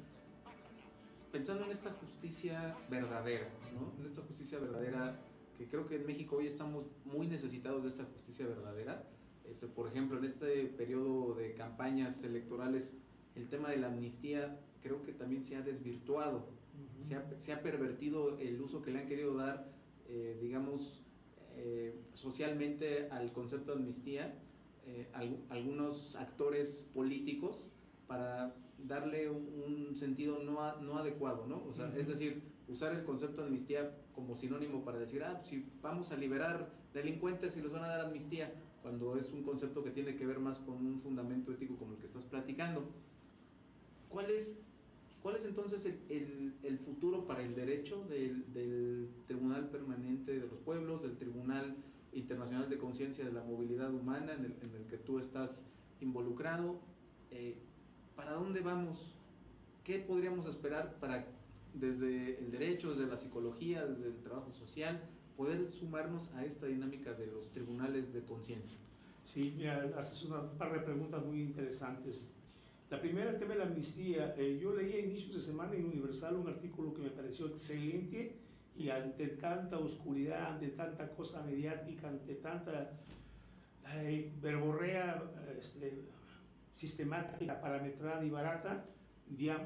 pensando en esta justicia verdadera, ¿no? En esta justicia verdadera, que creo que en México hoy estamos muy necesitados de esta justicia verdadera. Por ejemplo, en este periodo de campañas electorales, el tema de la amnistía creo que también se ha desvirtuado, se ha pervertido el uso que le han querido dar, digamos, socialmente al concepto de amnistía, algunos actores políticos, para darle un sentido no adecuado, ¿no? O sea, es decir, usar el concepto de amnistía como sinónimo para decir, si vamos a liberar delincuentes y les van a dar amnistía, cuando es un concepto que tiene que ver más con un fundamento ético como el que estás platicando. ¿Cuál ¿Cuál es entonces el futuro para el derecho del Tribunal Permanente de los Pueblos, del Tribunal Internacional de Conciencia de la Movilidad Humana, en el que tú estás involucrado? ¿Para dónde vamos? ¿Qué podríamos esperar para, desde el derecho, desde la psicología, desde el trabajo social, poder sumarnos a esta dinámica de los tribunales de conciencia? Sí, mira, haces un par de preguntas muy interesantes. La primera, el tema de la amnistía. Yo leí a inicios de semana en Universal un artículo que me pareció excelente, y ante tanta oscuridad, ante tanta cosa mediática, ante tanta verborrea sistemática, parametrada y barata,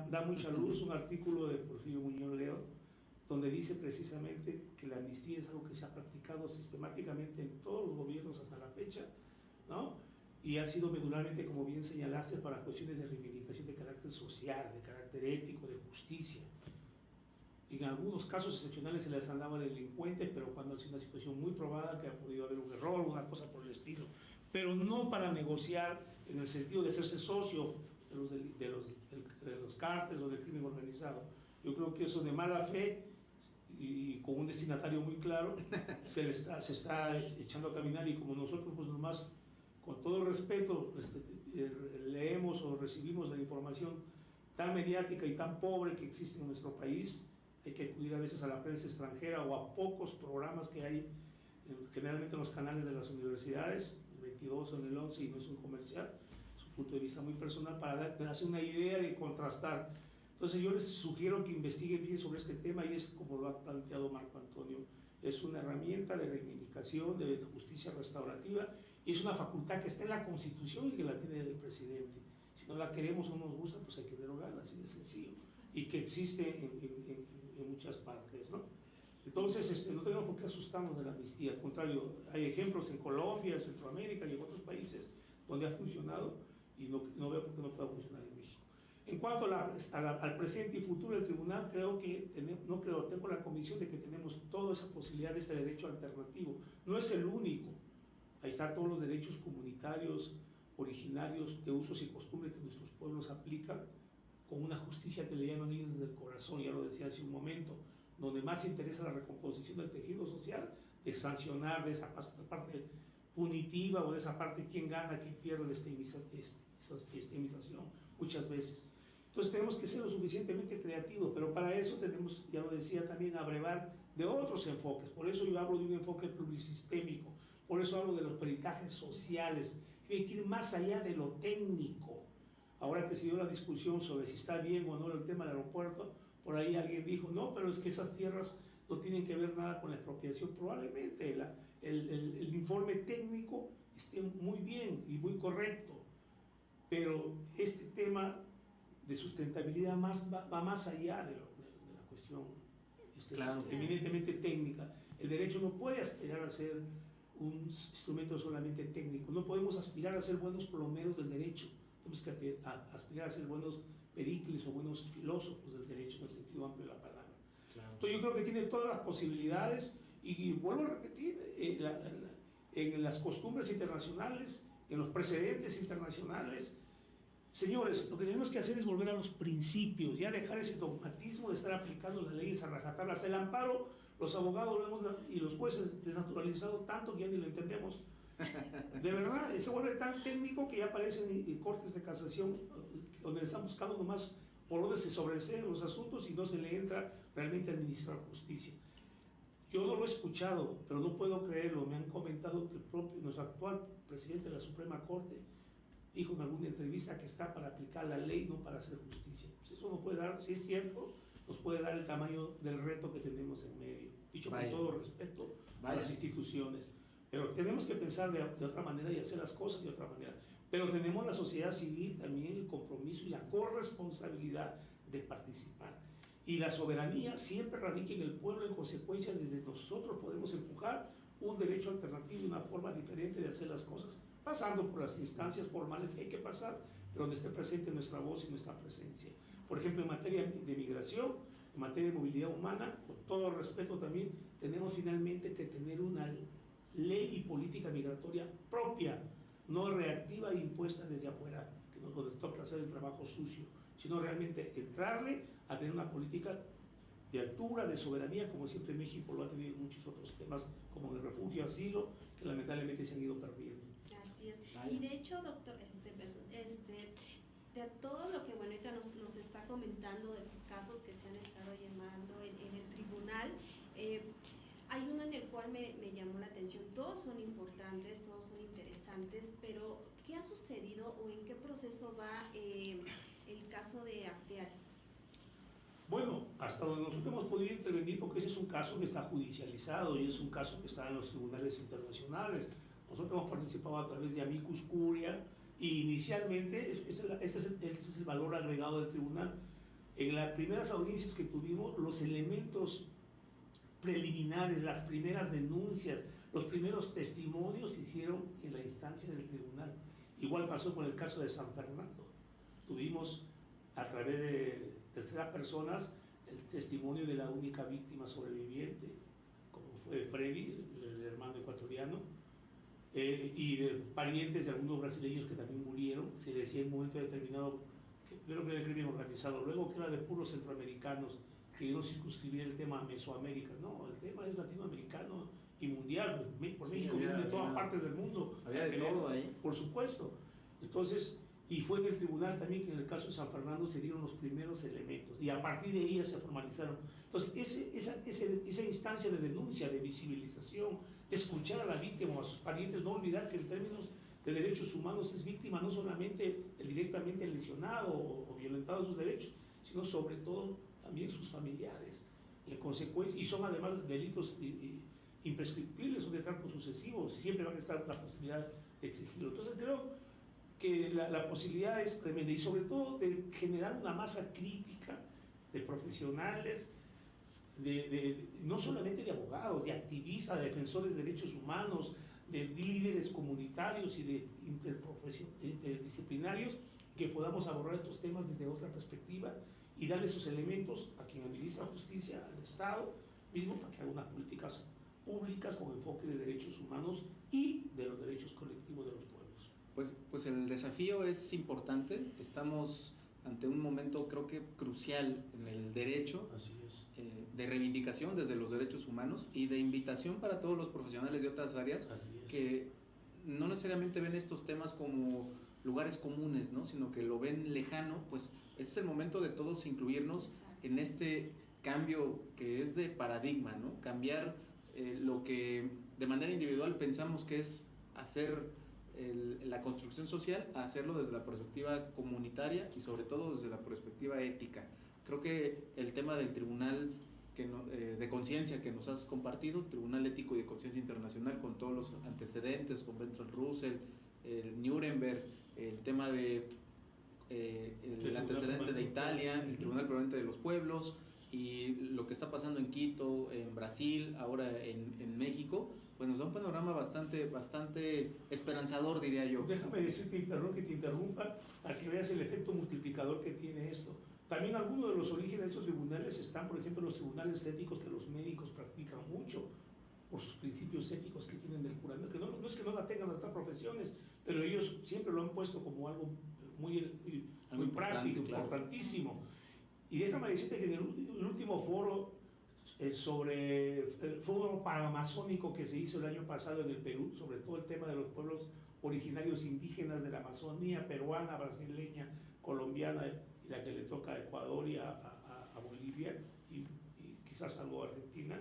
da mucha luz un artículo de Porfirio Muñoz Ledo, donde dice precisamente que la amnistía es algo que se ha practicado sistemáticamente en todos los gobiernos hasta la fecha, ¿no? Y ha sido medularmente, como bien señalaste, para cuestiones de reivindicación de carácter social, de carácter ético, de justicia. En algunos casos excepcionales se les andaba delincuente, pero cuando ha sido una situación muy probada que ha podido haber un error, una cosa por el estilo, pero no para negociar en el sentido de hacerse socio de los cárteles o del crimen organizado. Yo creo que eso de mala fe y con un destinatario muy claro se está echando a caminar, y como nosotros pues nomás con todo el respeto leemos o recibimos la información tan mediática y tan pobre que existe en nuestro país, hay que acudir a veces a la prensa extranjera o a pocos programas que hay generalmente en los canales de las universidades, el 22 o en el 11, y no es un comercial, es un punto de vista muy personal para darse una idea y contrastar. Entonces yo les sugiero que investiguen bien sobre este tema, y es como lo ha planteado Marco Antonio, es una herramienta de reivindicación, de justicia restaurativa, y es una facultad que está en la Constitución y que la tiene el presidente. Si no la queremos o no nos gusta, pues hay que derogarla, así de sencillo, y que existe en muchas partes, ¿no? Entonces no tenemos por qué asustarnos de la amnistía, al contrario, hay ejemplos en Colombia, en Centroamérica y en otros países donde ha funcionado, y no veo por qué no pueda funcionar en México. En cuanto al presente y futuro del tribunal, tengo la convicción de que tenemos toda esa posibilidad de este derecho alternativo. No es el único, ahí están todos los derechos comunitarios originarios de usos y costumbres que nuestros pueblos aplican, con una justicia que le llaman ellos desde el corazón, ya lo decía hace un momento, donde más interesa la recomposición del tejido social, de sancionar de esa parte punitiva o de esa parte quién gana, quién pierde la extremización muchas veces. Entonces tenemos que ser lo suficientemente creativos, pero para eso tenemos, ya lo decía también, abrevar de otros enfoques. Por eso yo hablo de un enfoque plurisistémico, por eso hablo de los peritajes sociales, que hay que ir más allá de lo técnico. Ahora que se dio la discusión sobre si está bien o no el tema del aeropuerto, por ahí alguien dijo, no, pero es que esas tierras no tienen que ver nada con la expropiación. Probablemente el informe técnico esté muy bien y muy correcto, pero este tema de sustentabilidad va más allá de la cuestión claro, eminentemente técnica. El derecho no puede aspirar a ser un instrumento solamente técnico, no podemos aspirar a ser buenos plomeros del derecho, tenemos que aspirar a ser buenos pericles o buenos filósofos del derecho en el sentido amplio de la palabra. Claro. Entonces yo creo que tiene todas las posibilidades, y vuelvo a repetir, en las costumbres internacionales, en los precedentes internacionales. Señores, lo que tenemos que hacer es volver a los principios, ya dejar ese dogmatismo de estar aplicando las leyes a rajatabla. Hasta el amparo, los abogados y los jueces desnaturalizado tanto que ya ni lo entendemos. De verdad, se vuelve tan técnico que ya aparecen cortes de casación donde están buscando nomás por donde se sobreseen los asuntos y no se le entra realmente a administrar justicia. Yo no lo he escuchado, pero no puedo creerlo. Me han comentado que nuestro actual presidente de la Suprema Corte dijo en alguna entrevista que está para aplicar la ley, no para hacer justicia. Pues eso no puede dar, si es cierto, nos puede dar el tamaño del reto que tenemos en medio. Dicho con todo respeto a las instituciones. Pero tenemos que pensar de otra manera y hacer las cosas de otra manera. Pero tenemos la sociedad civil también, el compromiso y la corresponsabilidad de participar. Y la soberanía siempre radica en el pueblo. En consecuencia, desde nosotros podemos empujar un derecho alternativo, una forma diferente de hacer las cosas, pasando por las instancias formales que hay que pasar, pero donde esté presente nuestra voz y nuestra presencia. Por ejemplo, en materia de migración, en materia de movilidad humana, con todo respeto también, tenemos finalmente que tener una ley y política migratoria propia, no reactiva e impuesta desde afuera, que nos toca hacer el trabajo sucio. sino realmente entrarle a tener una política de altura, de soberanía, como siempre México lo ha tenido en muchos otros temas, como el refugio, asilo, que lamentablemente se han ido perdiendo. Así es. Y de hecho, doctor, de todo lo que bueno ahorita nos está comentando de los casos que se han estado llevando en el tribunal, hay uno en el cual me llamó la atención. Todos son importantes, todos son interesantes, pero ¿qué ha sucedido o en qué proceso va el caso de Acteal? Bueno, hasta donde nosotros hemos podido intervenir, porque ese es un caso que está judicializado y es un caso que está en los tribunales internacionales. Nosotros hemos participado a través de Amicus Curiae y inicialmente ese es el valor agregado del tribunal. En las primeras audiencias que tuvimos, los elementos preliminares, las primeras denuncias, los primeros testimonios se hicieron en la instancia del tribunal. Igual pasó con el caso de San Fernando. Tuvimos a través de terceras personas el testimonio de la única víctima sobreviviente, como fue Freddy, el hermano ecuatoriano, y de parientes de algunos brasileños que también murieron. Se decía en un momento determinado que primero que era el crimen organizado, luego que era de puros centroamericanos, que no circunscribir el tema a Mesoamérica. No, el tema es latinoamericano y mundial, pues, por México vienen de todas partes del mundo. Había de todo ahí. Por supuesto. Entonces, y fue en el tribunal también que en el caso de San Fernando se dieron los primeros elementos y a partir de ahí ya se formalizaron. Entonces, esa instancia de denuncia, de visibilización, de escuchar a la víctima o a sus parientes, no olvidar que en términos de derechos humanos es víctima no solamente el directamente lesionado o violentado sus derechos, sino sobre todo también sus familiares. Y en consecuencia, y son además delitos imprescriptibles o de trato sucesivos, siempre van a estar la posibilidad de exigirlo. Entonces creo que la posibilidad es tremenda y sobre todo de generar una masa crítica de profesionales, no solamente de abogados, de activistas, de defensores de derechos humanos, de líderes comunitarios y de interdisciplinarios, que podamos abordar estos temas desde otra perspectiva y darle esos elementos a quien administra justicia, al Estado mismo, para que haga unas políticas públicas con enfoque de derechos humanos y de los derechos colectivos de los pueblos. Pues el desafío es importante. Estamos ante un momento creo que crucial en el derecho. Así es. De reivindicación desde los derechos humanos y de invitación para todos los profesionales de otras áreas que no necesariamente ven estos temas como lugares comunes, ¿no? Sino que lo ven lejano. Pues este es el momento de todos incluirnos. Exacto. En este cambio que es de paradigma, ¿no? Cambiar lo que de manera individual pensamos que es hacer la construcción social, a hacerlo desde la perspectiva comunitaria y sobre todo desde la perspectiva ética. Creo que el tema del tribunal de conciencia que nos has compartido, el Tribunal Ético y de Conciencia Internacional, con todos los antecedentes, con Bertrand Russell, el Nuremberg, el tema el antecedente de Italia, el Tribunal Permanente de los Pueblos y lo que está pasando en Quito, en Brasil, ahora en México, pues nos da un panorama bastante esperanzador, diría yo. Déjame decirte, perdón que te interrumpa, para que veas el efecto multiplicador que tiene esto. También algunos de los orígenes de estos tribunales están, por ejemplo, los tribunales éticos que los médicos practican mucho por sus principios éticos que tienen del juramento, que no es que no la tengan otras profesiones, pero ellos siempre lo han puesto como algo muy práctico, claro, importantísimo. Y déjame decirte que en el último foro sobre el foro panamazónico que se hizo el año pasado en el Perú, sobre todo el tema de los pueblos originarios indígenas de la Amazonía peruana, brasileña, colombiana, y la que le toca a Ecuador y a Bolivia y quizás algo a Argentina,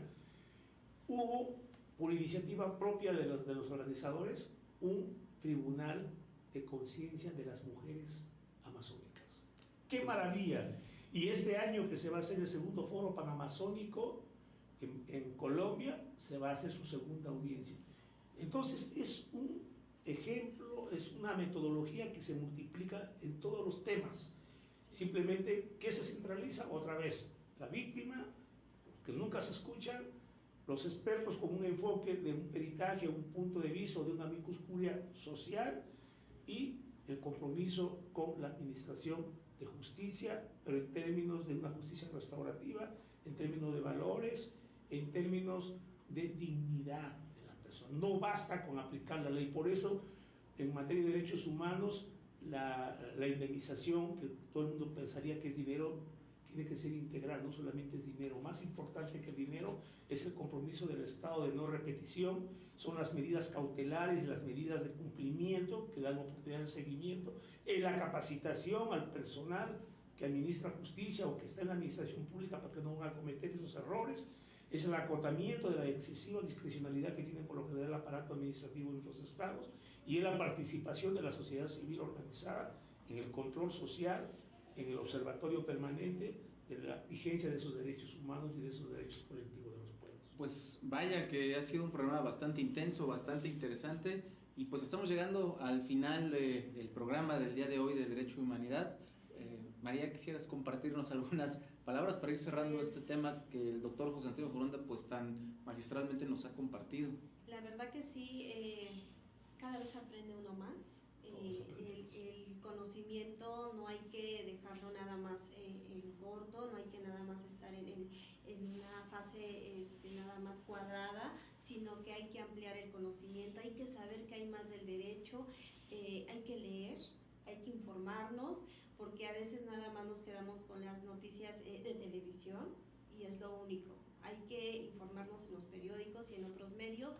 hubo, por iniciativa propia de los organizadores, un tribunal de conciencia de las mujeres amazónicas. ¡Qué maravilla! Y este año que se va a hacer el segundo foro panamazónico en Colombia, se va a hacer su segunda audiencia. Entonces es un ejemplo, es una metodología que se multiplica en todos los temas. Simplemente, ¿qué se centraliza? Otra vez, la víctima, que nunca se escuchan, los expertos con un enfoque de un peritaje, un punto de vista, de una amicus curiae social y el compromiso con la administración de justicia, pero en términos de una justicia restaurativa, en términos de valores, en términos de dignidad de la persona. No basta con aplicar la ley. Por eso, en materia de derechos humanos, la indemnización, que todo el mundo pensaría que es dinero, tiene que ser integral, no solamente es dinero. Más importante que el dinero es el compromiso del Estado de no repetición, son las medidas cautelares y las medidas de cumplimiento que dan oportunidad de seguimiento, en la capacitación al personal que administra justicia o que está en la administración pública para que no van a cometer esos errores, es el acotamiento de la excesiva discrecionalidad que tiene por lo general el aparato administrativo en nuestros estados, y es la participación de la sociedad civil organizada en el control social, en el observatorio permanente de la vigencia de esos derechos humanos y de esos derechos colectivos de los pueblos. Pues vaya que ha sido un programa bastante intenso, bastante interesante, y pues estamos llegando al final del programa del día de hoy de Derecho y Humanidad. María, ¿quisieras compartirnos algunas palabras para ir cerrando este tema que el doctor José Antonio Foronda pues tan magistralmente nos ha compartido? La verdad que sí, cada vez aprende uno más. El conocimiento no hay que dejarlo nada más en corto, no hay que nada más estar en una fase nada más cuadrada, sino que hay que ampliar el conocimiento, hay que saber que hay más del derecho, hay que leer, hay que informarnos, porque a veces nada más nos quedamos con las noticias de televisión y es lo único. Hay que informarnos en los periódicos y en otros medios.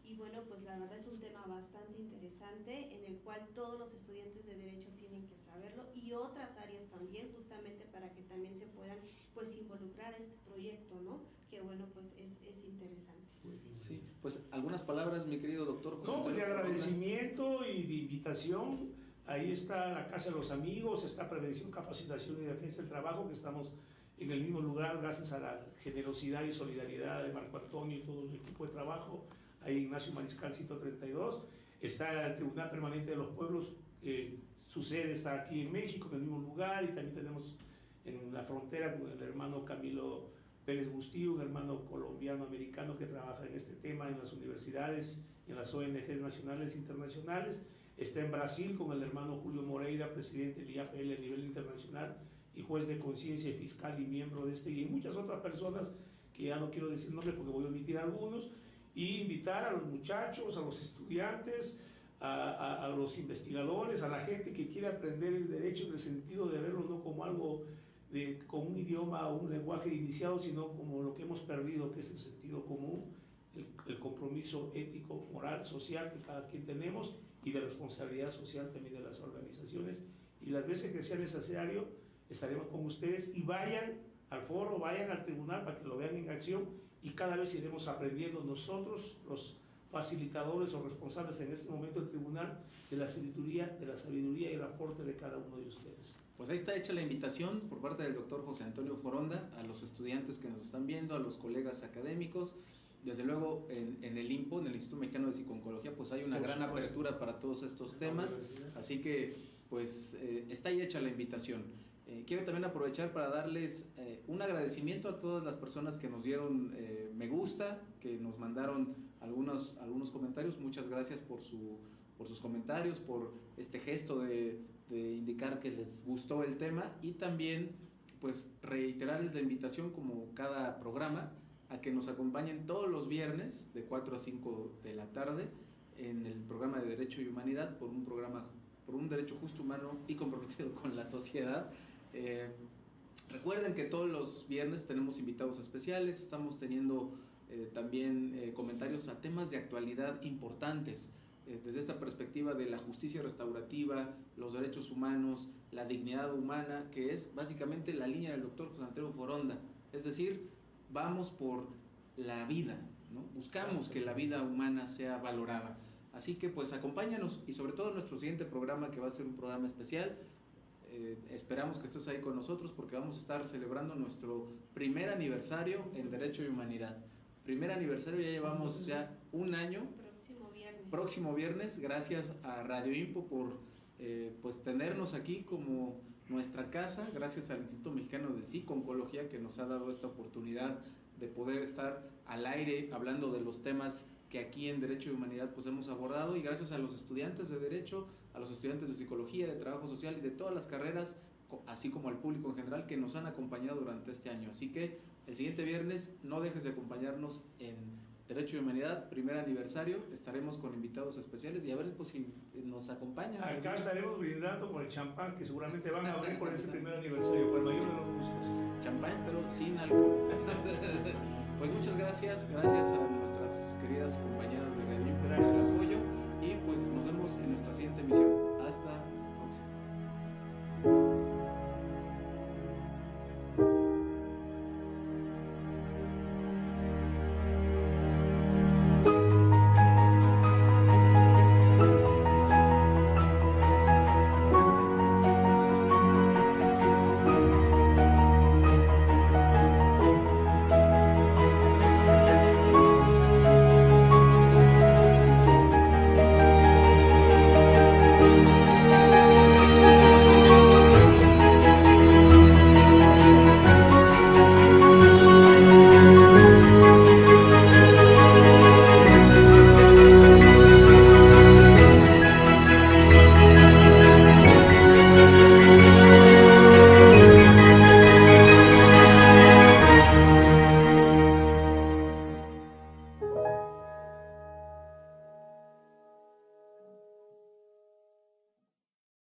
Y bueno, pues la verdad es un tema bastante interesante en el cual todos los estudiantes de Derecho tienen que saberlo, y otras áreas también, justamente para que también se puedan pues involucrar a este proyecto, ¿no? Que bueno, pues es interesante. Sí, pues algunas palabras, mi querido doctor José. No, pues de agradecimiento y de invitación. Ahí está la Casa de los Amigos, está Prevención, Capacitación y Defensa del Trabajo, que estamos en el mismo lugar gracias a la generosidad y solidaridad de Marco Antonio y todo su equipo de trabajo. Ahí Ignacio Mariscal 132, está el Tribunal Permanente de los Pueblos, su sede está aquí en México, en el mismo lugar, y también tenemos en la frontera con el hermano Camilo Pérez Bustillo, un hermano colombiano-americano que trabaja en este tema en las universidades y en las ONGs nacionales e internacionales. Está en Brasil con el hermano Julio Moreira, presidente del IAPL a nivel internacional y juez de conciencia y fiscal y miembro de y muchas otras personas que ya no quiero decir nombres porque voy a omitir algunos. Y invitar a los muchachos, a los estudiantes, a los investigadores, a la gente que quiere aprender el derecho en el sentido de verlo no como algo como un idioma o un lenguaje iniciado, sino como lo que hemos perdido, que es el sentido común, el compromiso ético, moral, social que cada quien tenemos, y de responsabilidad social también de las organizaciones. Y las veces que sea necesario estaremos con ustedes, y vayan al foro, vayan al tribunal para que lo vean en acción, y cada vez iremos aprendiendo nosotros, los facilitadores o responsables en este momento del tribunal, de la sabiduría y el aporte de cada uno de ustedes. Pues ahí está hecha la invitación por parte del doctor José Antonio Foronda a los estudiantes que nos están viendo, a los colegas académicos. Desde luego en el INPO, en el Instituto Mexicano de Psiconcología, pues hay una gran apertura para todos estos temas, así que pues está ahí hecha la invitación. Quiero también aprovechar para darles un agradecimiento a todas las personas que nos dieron me gusta, que nos mandaron algunos comentarios. Muchas gracias por sus comentarios, por este gesto de indicar que les gustó el tema, y también pues reiterarles la invitación, como cada programa, a que nos acompañen todos los viernes de 4 a 5 de la tarde en el programa de Derecho y Humanidad, por un derecho justo, humano y comprometido con la sociedad. Recuerden que todos los viernes tenemos invitados especiales, estamos teniendo también comentarios a temas de actualidad importantes, desde esta perspectiva de la justicia restaurativa, los derechos humanos, la dignidad humana, que es básicamente la línea del doctor José Antonio Foronda. Es decir, vamos por la vida, ¿no? Buscamos que la vida humana sea valorada. Así que pues acompáñanos, y sobre todo en nuestro siguiente programa, que va a ser un programa especial. Esperamos que estés ahí con nosotros, porque vamos a estar celebrando nuestro primer aniversario en Derecho y Humanidad. Primer aniversario, ya llevamos ya un año. Próximo viernes, gracias a Radio INPO por pues tenernos aquí como nuestra casa, gracias al Instituto Mexicano de Psiconcología, que nos ha dado esta oportunidad de poder estar al aire hablando de los temas que aquí en Derecho y Humanidad pues hemos abordado, y gracias a los estudiantes de Derecho, a los estudiantes de Psicología, de Trabajo Social y de todas las carreras, así como al público en general que nos han acompañado durante este año. Así que el siguiente viernes no dejes de acompañarnos en Derecho y Humanidad, primer aniversario, estaremos con invitados especiales y a ver pues, si nos acompañan. Acá estaremos brindando con el champán que seguramente van a abrir por ese primer aniversario, por el mayor de los gustos. Champán, pero sin alcohol. Pues muchas gracias, gracias.